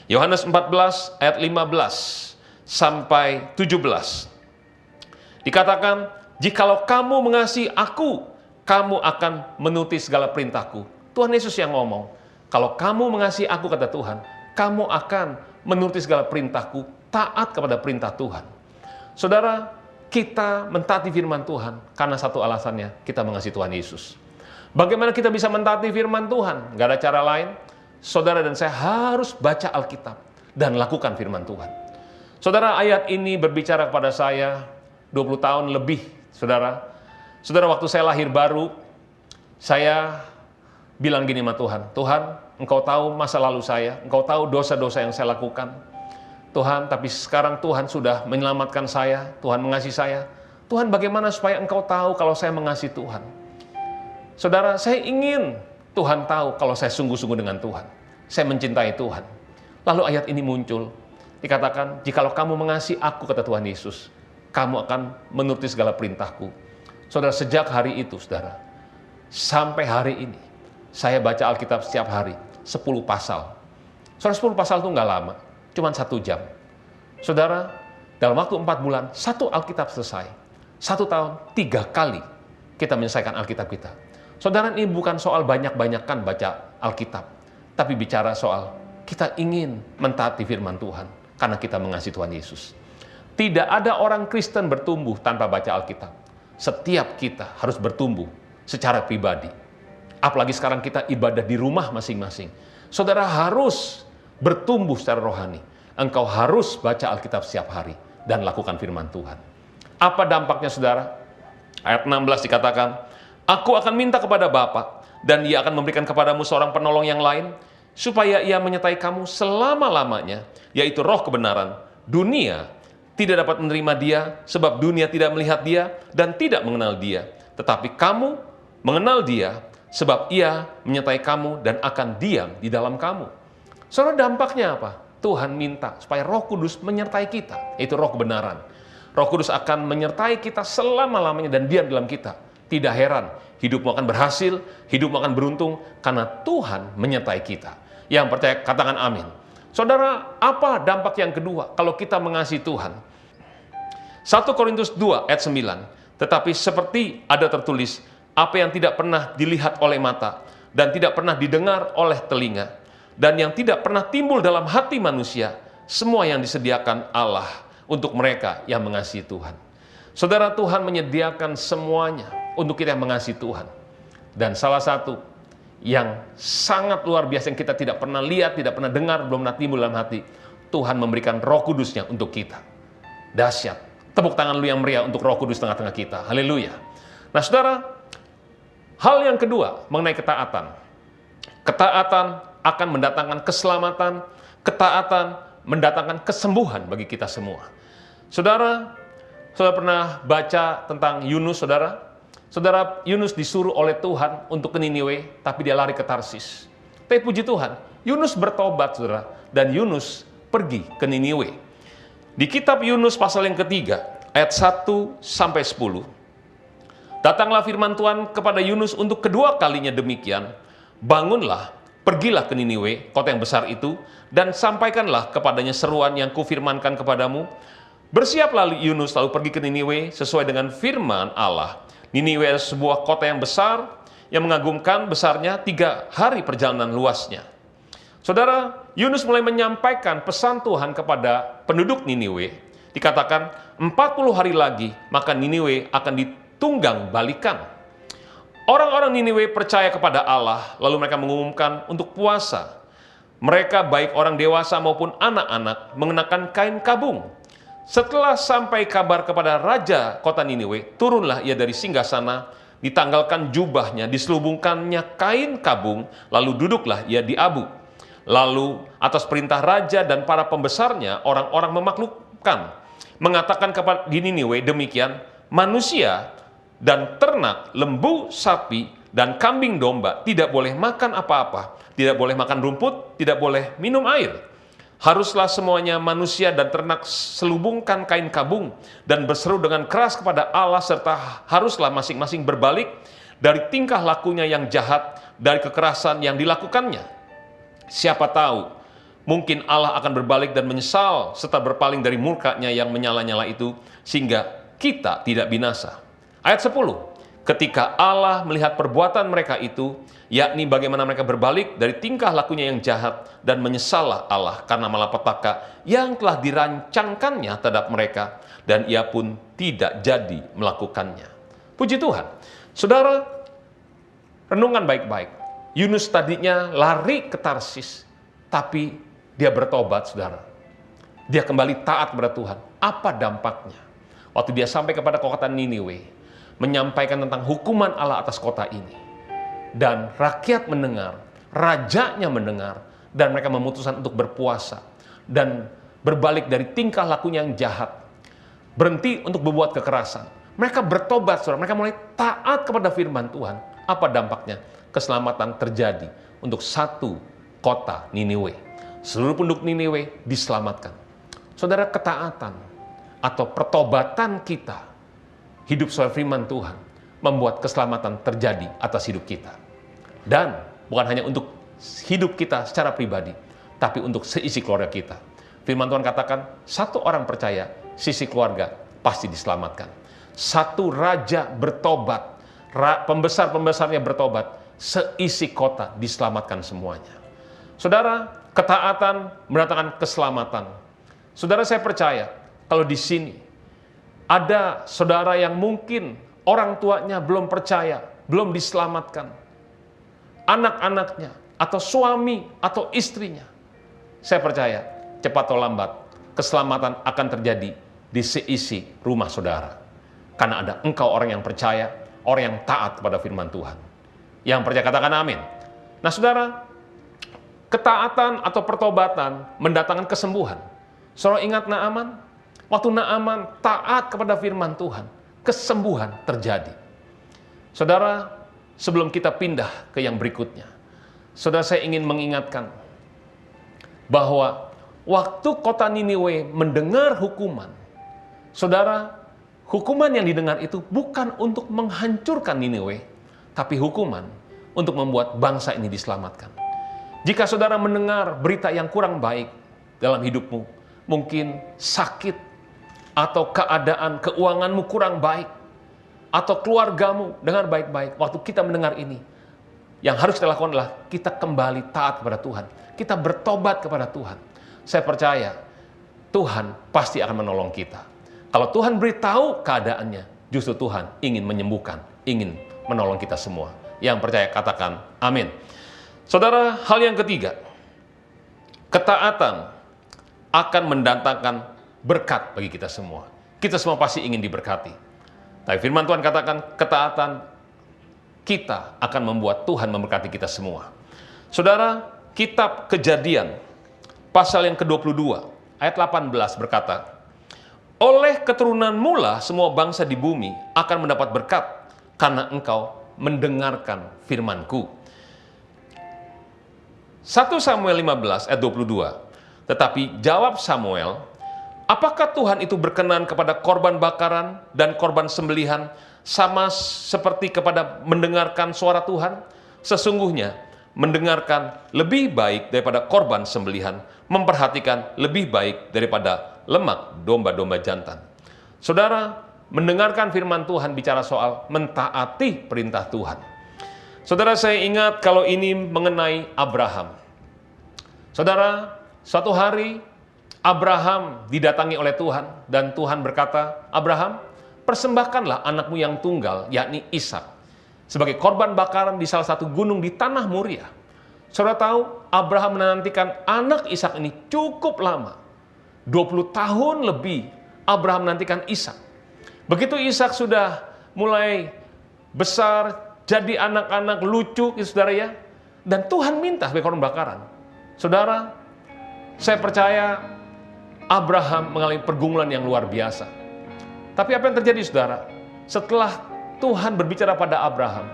Yohanes 14 ayat 15 sampai 17. Dikatakan, jikalau kamu mengasihi aku, kamu akan menuruti segala perintahku. Tuhan Yesus yang ngomong, kalau kamu mengasihi aku, kata Tuhan, kamu akan menuruti segala perintahku, taat kepada perintah Tuhan. Saudara, kita mentaati firman Tuhan karena satu alasannya, kita mengasihi Tuhan Yesus. Bagaimana kita bisa mentaati firman Tuhan? Gak ada cara lain. Saudara dan saya harus baca Alkitab dan lakukan firman Tuhan. Saudara, ayat ini berbicara kepada saya 20 tahun lebih, saudara. Saudara, waktu saya lahir baru, saya bilang gini sama Tuhan, Tuhan, engkau tahu masa lalu saya, engkau tahu dosa-dosa yang saya lakukan. Tuhan, tapi sekarang Tuhan sudah menyelamatkan saya, Tuhan mengasihi saya. Tuhan, bagaimana supaya engkau tahu kalau saya mengasihi Tuhan? Saudara, saya ingin Tuhan tahu kalau saya sungguh-sungguh dengan Tuhan. Saya mencintai Tuhan. Lalu ayat ini muncul. Dikatakan, jikalau kamu mengasihi aku, kata Tuhan Yesus, kamu akan menuruti segala perintahku. Saudara, sejak hari itu, saudara, sampai hari ini, saya baca Alkitab setiap hari, 10 pasal. Saudara, 10 pasal itu nggak lama, cuma 1 jam. Saudara, dalam waktu 4 bulan, 1 Alkitab selesai. 1 tahun, 3 kali kita menyelesaikan Alkitab kita. Saudara, ini bukan soal banyak-banyakan baca Alkitab, tapi bicara soal kita ingin mentaati firman Tuhan, karena kita mengasihi Tuhan Yesus. Tidak ada orang Kristen bertumbuh tanpa baca Alkitab. Setiap kita harus bertumbuh secara pribadi. Apalagi sekarang kita ibadah di rumah masing-masing. Saudara harus bertumbuh secara rohani. Engkau harus baca Alkitab setiap hari dan lakukan firman Tuhan. Apa dampaknya, saudara? Ayat 16 dikatakan, aku akan minta kepada Bapa, dan Ia akan memberikan kepadamu seorang penolong yang lain, supaya Ia menyertai kamu selama-lamanya, yaitu Roh kebenaran. Dunia tidak dapat menerima Dia, sebab dunia tidak melihat Dia dan tidak mengenal Dia. Tetapi kamu mengenal Dia, sebab Ia menyertai kamu dan akan diam di dalam kamu. Saudara, dampaknya apa? Tuhan minta supaya Roh Kudus menyertai kita, yaitu Roh kebenaran. Roh Kudus akan menyertai kita selama-lamanya dan diam dalam kita. Tidak heran, hidupmu akan berhasil, hidupmu akan beruntung, karena Tuhan menyertai kita. Yang percaya, katakan amin. Saudara, apa dampak yang kedua kalau kita mengasihi Tuhan? 1 Korintus 2 ayat 9, tetapi seperti ada tertulis, apa yang tidak pernah dilihat oleh mata, dan tidak pernah didengar oleh telinga, dan yang tidak pernah timbul dalam hati manusia, semua yang disediakan Allah untuk mereka yang mengasihi Tuhan. Saudara, Tuhan menyediakan semuanya untuk kita yang mengasihi Tuhan. Dan salah satu yang sangat luar biasa yang kita tidak pernah lihat, tidak pernah dengar, belum pernah timbul dalam hati, Tuhan memberikan Roh Kudusnya untuk kita. Dahsyat. Tepuk tangan lu yang meriah untuk Roh Kudus tengah-tengah kita. Haleluya. Nah, saudara, hal yang kedua mengenai ketaatan. Ketaatan akan mendatangkan keselamatan, ketaatan mendatangkan kesembuhan bagi kita semua. Saudara pernah baca tentang Yunus, saudara? Saudara, Yunus disuruh oleh Tuhan untuk ke Niniwe, tapi dia lari ke Tarsis. Tapi puji Tuhan, Yunus bertobat, saudara, dan Yunus pergi ke Niniwe. Di kitab Yunus pasal yang ketiga, ayat 1-10, datanglah firman Tuhan kepada Yunus untuk kedua kalinya demikian, bangunlah, pergilah ke Niniwe, kota yang besar itu, dan sampaikanlah kepadanya seruan yang kufirmankan kepadamu. Bersiaplah Yunus lalu pergi ke Niniwe sesuai dengan firman Allah. Niniwe adalah sebuah kota yang besar, yang mengagumkan besarnya 3 hari perjalanan luasnya. Saudara, Yunus mulai menyampaikan pesan Tuhan kepada penduduk Niniwe. Dikatakan 40 hari lagi, maka Niniwe akan ditunggang balikan. Orang-orang Niniwe percaya kepada Allah, lalu mereka mengumumkan untuk puasa. Mereka baik orang dewasa maupun anak-anak mengenakan kain kabung. Setelah sampai kabar kepada raja kota Niniwe, turunlah ia dari singgasana, ditanggalkan jubahnya, diselubungkannya kain kabung, lalu duduklah ia di abu. Lalu atas perintah raja dan para pembesarnya, orang-orang memaklukkan, mengatakan kepada di Niniwe demikian, manusia dan ternak, lembu, sapi, dan kambing domba tidak boleh makan apa-apa, tidak boleh makan rumput, tidak boleh minum air. Haruslah semuanya manusia dan ternak selubungkan kain kabung dan berseru dengan keras kepada Allah, serta haruslah masing-masing berbalik dari tingkah lakunya yang jahat, dari kekerasan yang dilakukannya. Siapa tahu, mungkin Allah akan berbalik dan menyesal serta berpaling dari murkanya yang menyala-nyala itu, sehingga kita tidak binasa. Ayat 10, ketika Allah melihat perbuatan mereka itu, yakni bagaimana mereka berbalik dari tingkah lakunya yang jahat, dan menyesallah Allah karena malapetaka yang telah dirancangkannya terhadap mereka, dan ia pun tidak jadi melakukannya. Puji Tuhan. Saudara, renungan baik-baik. Yunus tadinya lari ke Tarsis, tapi dia bertobat, saudara. Dia kembali taat kepada Tuhan. Apa dampaknya? Waktu dia sampai kepada kota Niniwe, menyampaikan tentang hukuman Allah atas kota ini. Dan rakyat mendengar, rajanya mendengar, dan mereka memutuskan untuk berpuasa dan berbalik dari tingkah lakunya yang jahat, berhenti untuk berbuat kekerasan. Mereka bertobat, saudara. Mereka mulai taat kepada firman Tuhan. Apa dampaknya? Keselamatan terjadi untuk satu kota Niniwe. Seluruh penduduk Niniwe diselamatkan. Saudara, ketaatan atau pertobatan kita, hidup sesuai firman Tuhan, membuat keselamatan terjadi atas hidup kita. Dan bukan hanya untuk hidup kita secara pribadi, tapi untuk seisi keluarga kita. Firman Tuhan katakan, satu orang percaya, sisi keluarga pasti diselamatkan. Satu raja bertobat, pembesar-pembesarnya bertobat, seisi kota diselamatkan semuanya. Saudara, ketaatan mendatangkan keselamatan. Saudara, saya percaya kalau di sini ada saudara yang mungkin orang tuanya belum percaya, belum diselamatkan, anak-anaknya, atau suami, atau istrinya. Saya percaya, cepat atau lambat, keselamatan akan terjadi di seisi rumah saudara. Karena ada engkau orang yang percaya, orang yang taat kepada firman Tuhan. Yang percaya katakan amin. Nah saudara, ketaatan atau pertobatan mendatangkan kesembuhan. Saudara ingat Naaman? Waktu Naaman taat kepada firman Tuhan, kesembuhan terjadi. Saudara, sebelum kita pindah ke yang berikutnya, saudara, saya ingin mengingatkan bahwa waktu kota Niniwe mendengar hukuman, saudara, hukuman yang didengar itu bukan untuk menghancurkan Niniwe, tapi hukuman untuk membuat bangsa ini diselamatkan. Jika saudara mendengar berita yang kurang baik dalam hidupmu, mungkin sakit, atau keadaan keuanganmu kurang baik, atau keluargamu dengar baik-baik, waktu kita mendengar ini, yang harus kita lakukan adalah kita kembali taat kepada Tuhan. Kita bertobat kepada Tuhan. Saya percaya Tuhan pasti akan menolong kita. Kalau Tuhan beritahu keadaannya, justru Tuhan ingin menyembuhkan, ingin menolong kita semua. Yang percaya katakan amin. Saudara, hal yang ketiga, ketaatan akan mendatangkan berkat bagi kita semua. Kita semua pasti ingin diberkati. Tapi firman Tuhan katakan, ketaatan kita akan membuat Tuhan memberkati kita semua. Saudara, kitab Kejadian, pasal yang ke-22, ayat 18 berkata, oleh keturunanmu lah semua bangsa di bumi akan mendapat berkat karena engkau mendengarkan firman-Ku. 1 Samuel 15 ayat 22. Tetapi jawab Samuel, apakah Tuhan itu berkenan kepada korban bakaran dan korban sembelihan sama seperti kepada mendengarkan suara Tuhan? Sesungguhnya mendengarkan lebih baik daripada korban sembelihan, memperhatikan lebih baik daripada lemak domba-domba jantan. Saudara, mendengarkan firman Tuhan bicara soal mentaati perintah Tuhan. Saudara, saya ingat kalau ini mengenai Abraham. Saudara, suatu hari Abraham didatangi oleh Tuhan dan Tuhan berkata, Abraham, persembahkanlah anakmu yang tunggal, yakni Ishak, sebagai korban bakaran di salah satu gunung di tanah Moria. Saudara tahu, Abraham menantikan anak Ishak ini cukup lama. 20 tahun lebih Abraham menantikan Ishak. Begitu Ishak sudah mulai besar, jadi anak-anak lucu, saudara ya, dan Tuhan minta sebagai korban bakaran. Saudara, saya percaya Abraham mengalami pergumulan yang luar biasa. Tapi apa yang terjadi, saudara? Setelah Tuhan berbicara pada Abraham,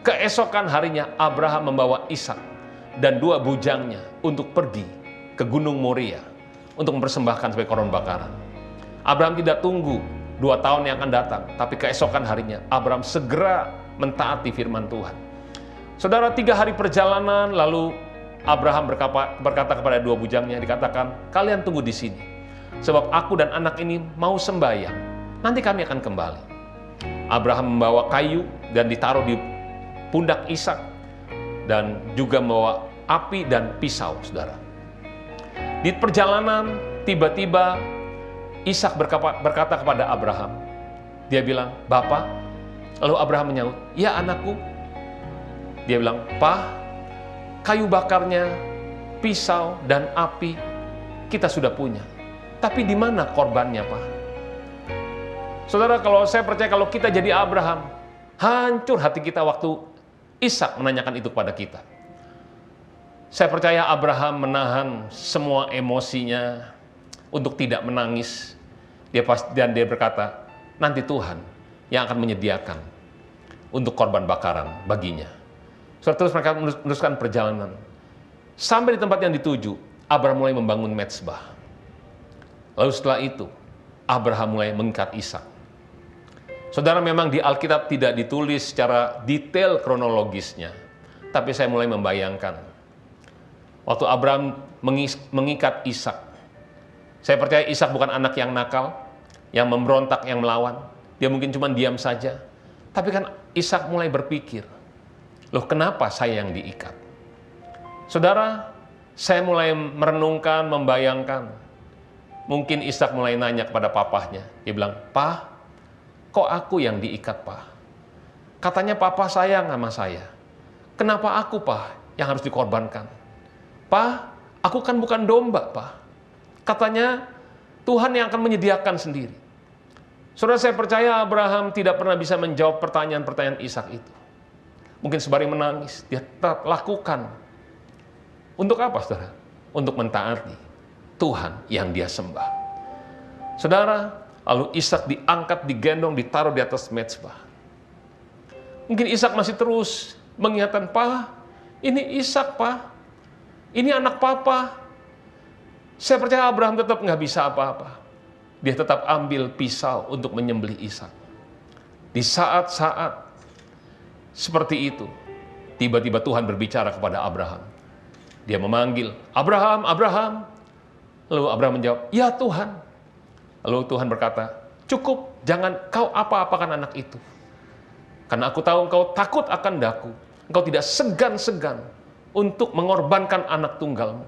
keesokan harinya Abraham membawa Ishak dan 2 bujangnya untuk pergi ke Gunung Moria untuk mempersembahkan sebagai korban bakaran. Abraham tidak tunggu 2 tahun yang akan datang, tapi keesokan harinya Abraham segera mentaati firman Tuhan. Saudara, 3 hari perjalanan lalu Abraham berkata kepada 2 bujangnya, dikatakan, kalian tunggu di sini, sebab aku dan anak ini mau sembahyang, nanti kami akan kembali. Abraham membawa kayu dan ditaruh di pundak Ishak, dan juga membawa api dan pisau, saudara. Di perjalanan, tiba-tiba Ishak berkata kepada Abraham. Dia bilang, Bapak. Lalu Abraham menyaut, ya anakku. Dia bilang, Pak, kayu bakarnya, pisau, dan api kita sudah punya. Tapi di mana korbannya, Pak? Saudara, kalau saya percaya kalau kita jadi Abraham, hancur hati kita waktu Ishak menanyakan itu kepada kita. Saya percaya Abraham menahan semua emosinya untuk tidak menangis. Dan dia berkata, nanti Tuhan yang akan menyediakan untuk korban bakaran baginya. Terus mereka meneruskan perjalanan. Sampai di tempat yang dituju, Abraham mulai membangun mezbah. Lalu setelah itu, Abraham mulai mengikat Ishak. Saudara, memang di Alkitab tidak ditulis secara detail kronologisnya, tapi saya mulai membayangkan waktu Abraham mengikat Ishak. Saya percaya Ishak bukan anak yang nakal, yang memberontak, yang melawan. Dia mungkin cuma diam saja. Tapi kan Ishak mulai berpikir, loh kenapa saya yang diikat? Saudara, saya mulai merenungkan, membayangkan. Mungkin Ishak mulai nanya kepada papahnya. Dia bilang, Pak, kok aku yang diikat, Pak? Katanya papa sayang sama saya. Kenapa aku, Pak, yang harus dikorbankan? Pak, aku kan bukan domba, Pak. Katanya Tuhan yang akan menyediakan sendiri. Saudara, saya percaya Abraham tidak pernah bisa menjawab pertanyaan-pertanyaan Ishak itu. Mungkin sembari menangis, dia tetap lakukan. Untuk apa, saudara? Untuk mentaati Tuhan yang dia sembah. Saudara, lalu Ishak diangkat, digendong, ditaruh di atas mezbah. Mungkin Ishak masih terus mengingatkan, Pak, ini Ishak, Pak. Ini anak papa. Saya percaya Abraham tetap nggak bisa apa-apa. Dia tetap ambil pisau untuk menyembelih Ishak. Di saat-saat seperti itu, tiba-tiba Tuhan berbicara kepada Abraham. Dia memanggil, Abraham, Abraham. Lalu Abraham menjawab, ya Tuhan. Lalu Tuhan berkata, cukup, jangan kau apa-apakan anak itu. Karena aku tahu engkau takut akan daku. Engkau tidak segan-segan untuk mengorbankan anak tunggalmu.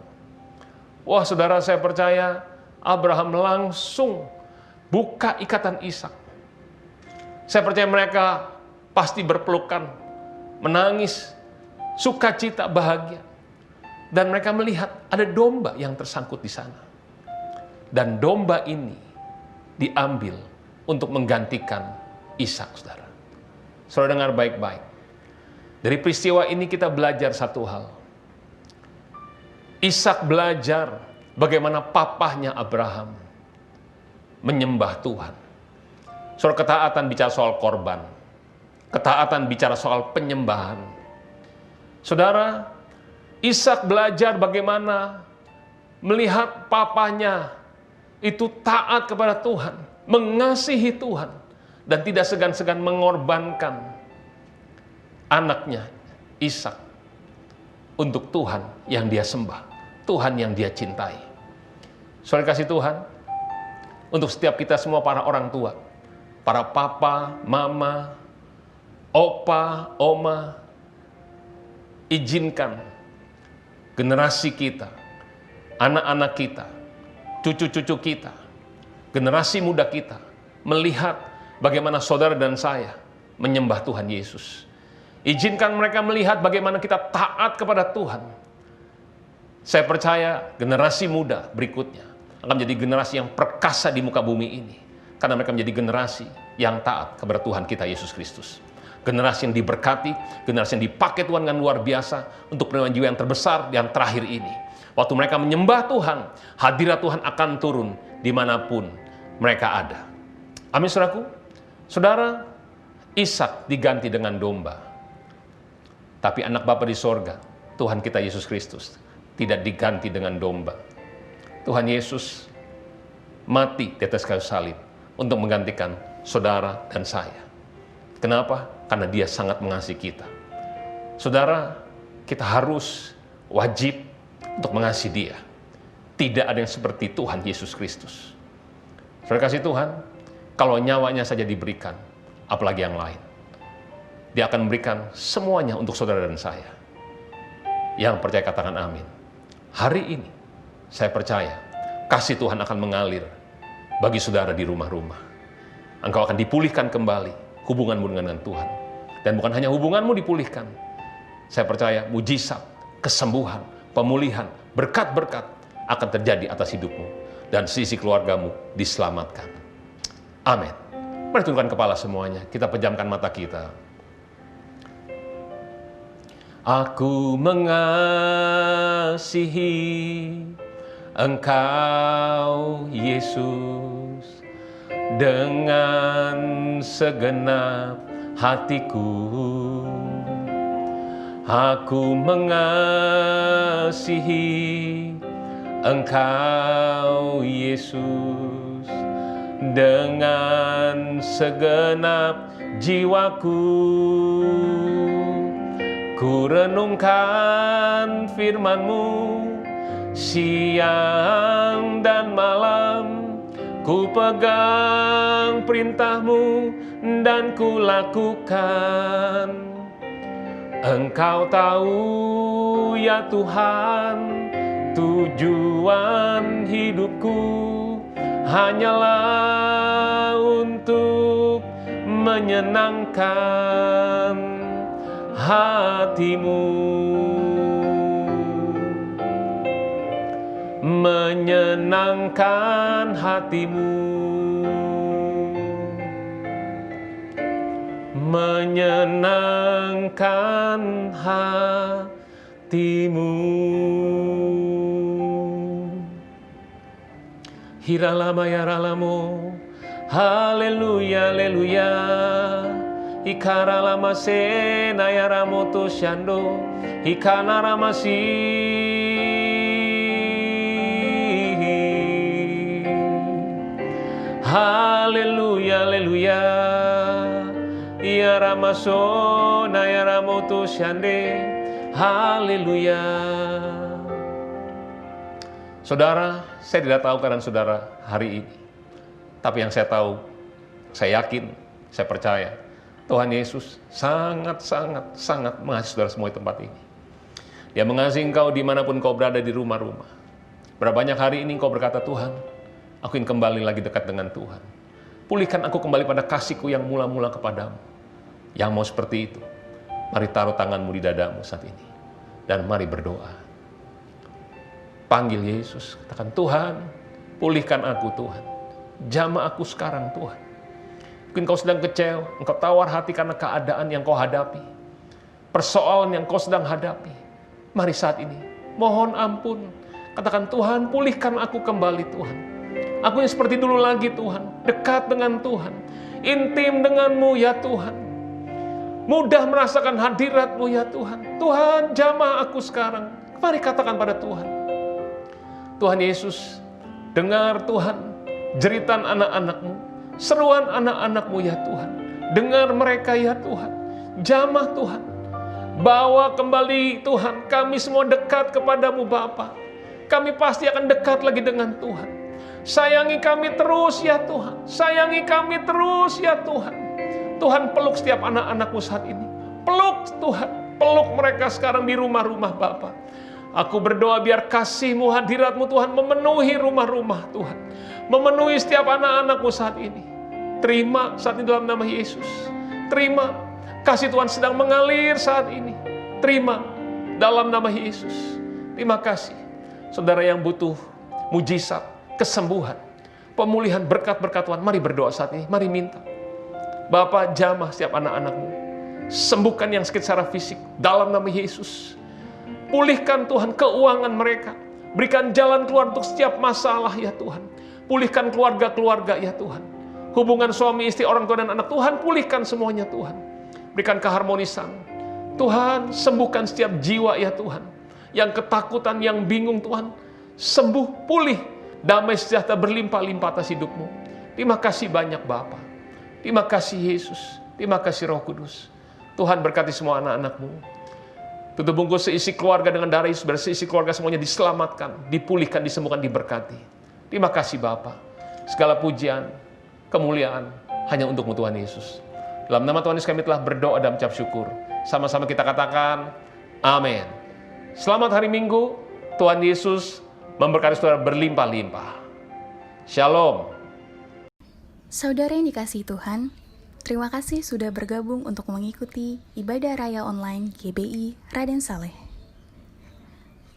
Wah, saudara, saya percaya Abraham langsung buka ikatan Ishak. Saya percaya mereka pasti berpelukan, menangis, sukacita, bahagia. Dan mereka melihat ada domba yang tersangkut di sana. Dan domba ini diambil untuk menggantikan Ishak, saudara. Saudara dengar baik-baik. Dari peristiwa ini kita belajar satu hal. Ishak belajar bagaimana papahnya Abraham menyembah Tuhan. Saudara, ketaatan bicara soal korban. Ketaatan bicara soal penyembahan. Saudara, Ishak belajar bagaimana melihat papahnya itu taat kepada Tuhan, mengasihi Tuhan, dan tidak segan-segan mengorbankan anaknya Ishak untuk Tuhan yang dia sembah, Tuhan yang dia cintai. Saudara kasih Tuhan, untuk setiap kita semua para orang tua, para papa, mama, opa, oma, izinkan generasi kita, anak-anak kita, cucu-cucu kita, generasi muda kita melihat bagaimana saudara dan saya menyembah Tuhan Yesus. Izinkan mereka melihat bagaimana kita taat kepada Tuhan. Saya percaya generasi muda berikutnya akan menjadi generasi yang perkasa di muka bumi ini, karena mereka menjadi generasi yang taat kepada Tuhan kita Yesus Kristus. Generasi yang diberkati, generasi yang dipakai Tuhan dengan luar biasa untuk penerimaan jiwa yang terbesar yang terakhir ini. Waktu mereka menyembah Tuhan, hadirat Tuhan akan turun dimanapun mereka ada. Amin, saudaraku. Saudara, Ishak diganti dengan domba. Tapi anak Bapa di sorga, Tuhan kita Yesus Kristus, tidak diganti dengan domba. Tuhan Yesus mati di atas kayu salib untuk menggantikan saudara dan saya. Kenapa? Karena dia sangat mengasihi kita. Saudara, kita harus wajib untuk mengasihi dia. Tidak ada yang seperti Tuhan Yesus Kristus. Saudara kasih Tuhan, kalau nyawanya saja diberikan, apalagi yang lain. Dia akan memberikan semuanya untuk saudara dan saya. Yang percaya katakan amin. Hari ini, saya percaya, kasih Tuhan akan mengalir bagi saudara di rumah-rumah. Engkau akan dipulihkan kembali hubunganmu dengan Tuhan. Dan bukan hanya hubunganmu dipulihkan. Saya percaya mujizat, kesembuhan, pemulihan, berkat-berkat akan terjadi atas hidupmu. Dan sisi keluargamu diselamatkan. Amin. Mari tundukkan kepala semuanya. Kita pejamkan mata kita. Aku mengasihi Engkau, Yesus, dengan segenap hatiku. Aku mengasihi Engkau, Yesus, dengan segenap jiwaku. Ku renungkan firman-Mu siang dan malam, ku pegang perintah-Mu dan ku lakukan. Engkau tahu ya Tuhan, tujuan hidupku hanyalah untuk menyenangkan hati-Mu, menyenangkan hati-Mu, menyenangkan hati-Mu. Hiralama yaralamo, haleluya, haleluya. Ikaralama sena yaramoto shando, ikanaramasi. Haleluya, haleluya. Yaramasona yaramoto shande. Haleluya. Saudara, saya tidak tahu keadaan saudara hari ini. Tapi yang saya tahu, saya yakin, saya percaya, Tuhan Yesus sangat mengasihi saudara semua di tempat ini. Dia mengasihi engkau dimanapun kau berada di rumah-rumah. Berapa banyak hari ini engkau berkata, Tuhan, aku ingin kembali lagi dekat dengan Tuhan. Pulihkan aku kembali pada kasihku yang mula-mula kepadamu. Yang mau seperti itu, mari taruh tanganmu di dadamu saat ini. Dan mari berdoa. Panggil Yesus, katakan, Tuhan, pulihkan aku Tuhan. Jamah aku sekarang Tuhan. Mungkin kau sedang kecewa, engkau tawar hati karena keadaan yang kau hadapi. Persoalan yang kau sedang hadapi. Mari saat ini, mohon ampun. Katakan, Tuhan, pulihkan aku kembali Tuhan. Aku yang seperti dulu lagi Tuhan. Dekat dengan Tuhan. Intim denganmu ya Tuhan. Mudah merasakan hadirat-Mu ya Tuhan. Tuhan, jamah aku sekarang. Mari katakan pada Tuhan. Tuhan Yesus, dengar Tuhan jeritan anak-anak-Mu. Seruan anak-anak-Mu ya Tuhan. Dengar mereka ya Tuhan. Jamah Tuhan. Bawa kembali Tuhan. Kami semua dekat kepadamu Bapa. Kami pasti akan dekat lagi dengan Tuhan. Sayangi kami terus ya Tuhan. Sayangi kami terus ya Tuhan. Tuhan, peluk setiap anak-anak-Mu saat ini. Peluk Tuhan. Peluk mereka sekarang di rumah-rumah Bapa. Aku berdoa biar kasih-Mu, hadirat-Mu Tuhan memenuhi rumah-rumah Tuhan. Memenuhi setiap anak-anak-Mu saat ini. Terima saat ini dalam nama Yesus. Terima kasih Tuhan sedang mengalir saat ini. Terima dalam nama Yesus. Terima kasih. Saudara yang butuh mujizat, kesembuhan, pemulihan, berkat-berkat Tuhan, mari berdoa saat ini. Mari minta. Bapa, jamah setiap anak-anak-Mu. Sembuhkan yang sakit secara fisik dalam nama Yesus. Pulihkan Tuhan keuangan mereka. Berikan jalan keluar untuk setiap masalah ya Tuhan. Pulihkan keluarga-keluarga ya Tuhan. Hubungan suami istri, orang tua dan anak, Tuhan pulihkan semuanya Tuhan. Berikan keharmonisan. Tuhan, sembuhkan setiap jiwa ya Tuhan. Yang ketakutan, yang bingung Tuhan. Sembuh, pulih. Damai sejahtera berlimpah-limpah atas hidupmu. Terima kasih banyak Bapa. Terima kasih Yesus. Terima kasih Roh Kudus. Tuhan berkati semua anak-anak-Mu. Tutup bungkus seisi keluarga dengan darah Yesus. Biar seisi keluarga semuanya diselamatkan, dipulihkan, disembuhkan, diberkati. Terima kasih Bapa. Segala pujian, kemuliaan hanya untuk-Mu Tuhan Yesus. Dalam nama Tuhan Yesus kami telah berdoa dan mengucap syukur. Sama-sama kita katakan, amin. Selamat hari Minggu. Tuhan Yesus memberkati saudara berlimpah-limpah. Shalom. Saudara yang dikasihi Tuhan, terima kasih sudah bergabung untuk mengikuti ibadah raya online GBI Raden Saleh.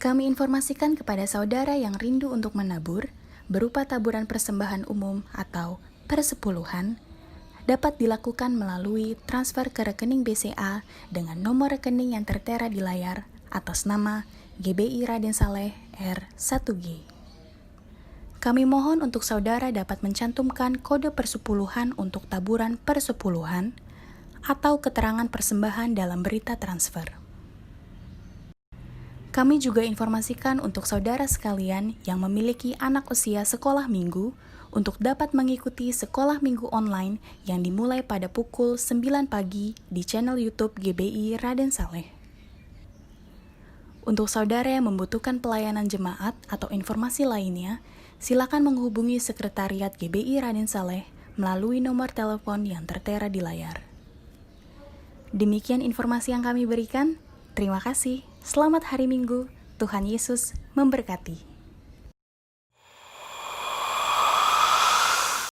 Kami informasikan kepada saudara yang rindu untuk menabur, berupa taburan persembahan umum atau persepuluhan, dapat dilakukan melalui transfer ke rekening BCA dengan nomor rekening yang tertera di layar atas nama GBI Raden Saleh R1G. Kami mohon untuk saudara dapat mencantumkan kode persepuluhan untuk taburan persepuluhan atau keterangan persembahan dalam berita transfer. Kami juga informasikan untuk saudara sekalian yang memiliki anak usia sekolah minggu untuk dapat mengikuti sekolah minggu online yang dimulai pada pukul 9 pagi di channel YouTube GBI Raden Saleh. Untuk saudara yang membutuhkan pelayanan jemaat atau informasi lainnya, silakan menghubungi Sekretariat GBI Raden Saleh melalui nomor telepon yang tertera di layar. Demikian informasi yang kami berikan. Terima kasih. Selamat hari Minggu. Tuhan Yesus memberkati.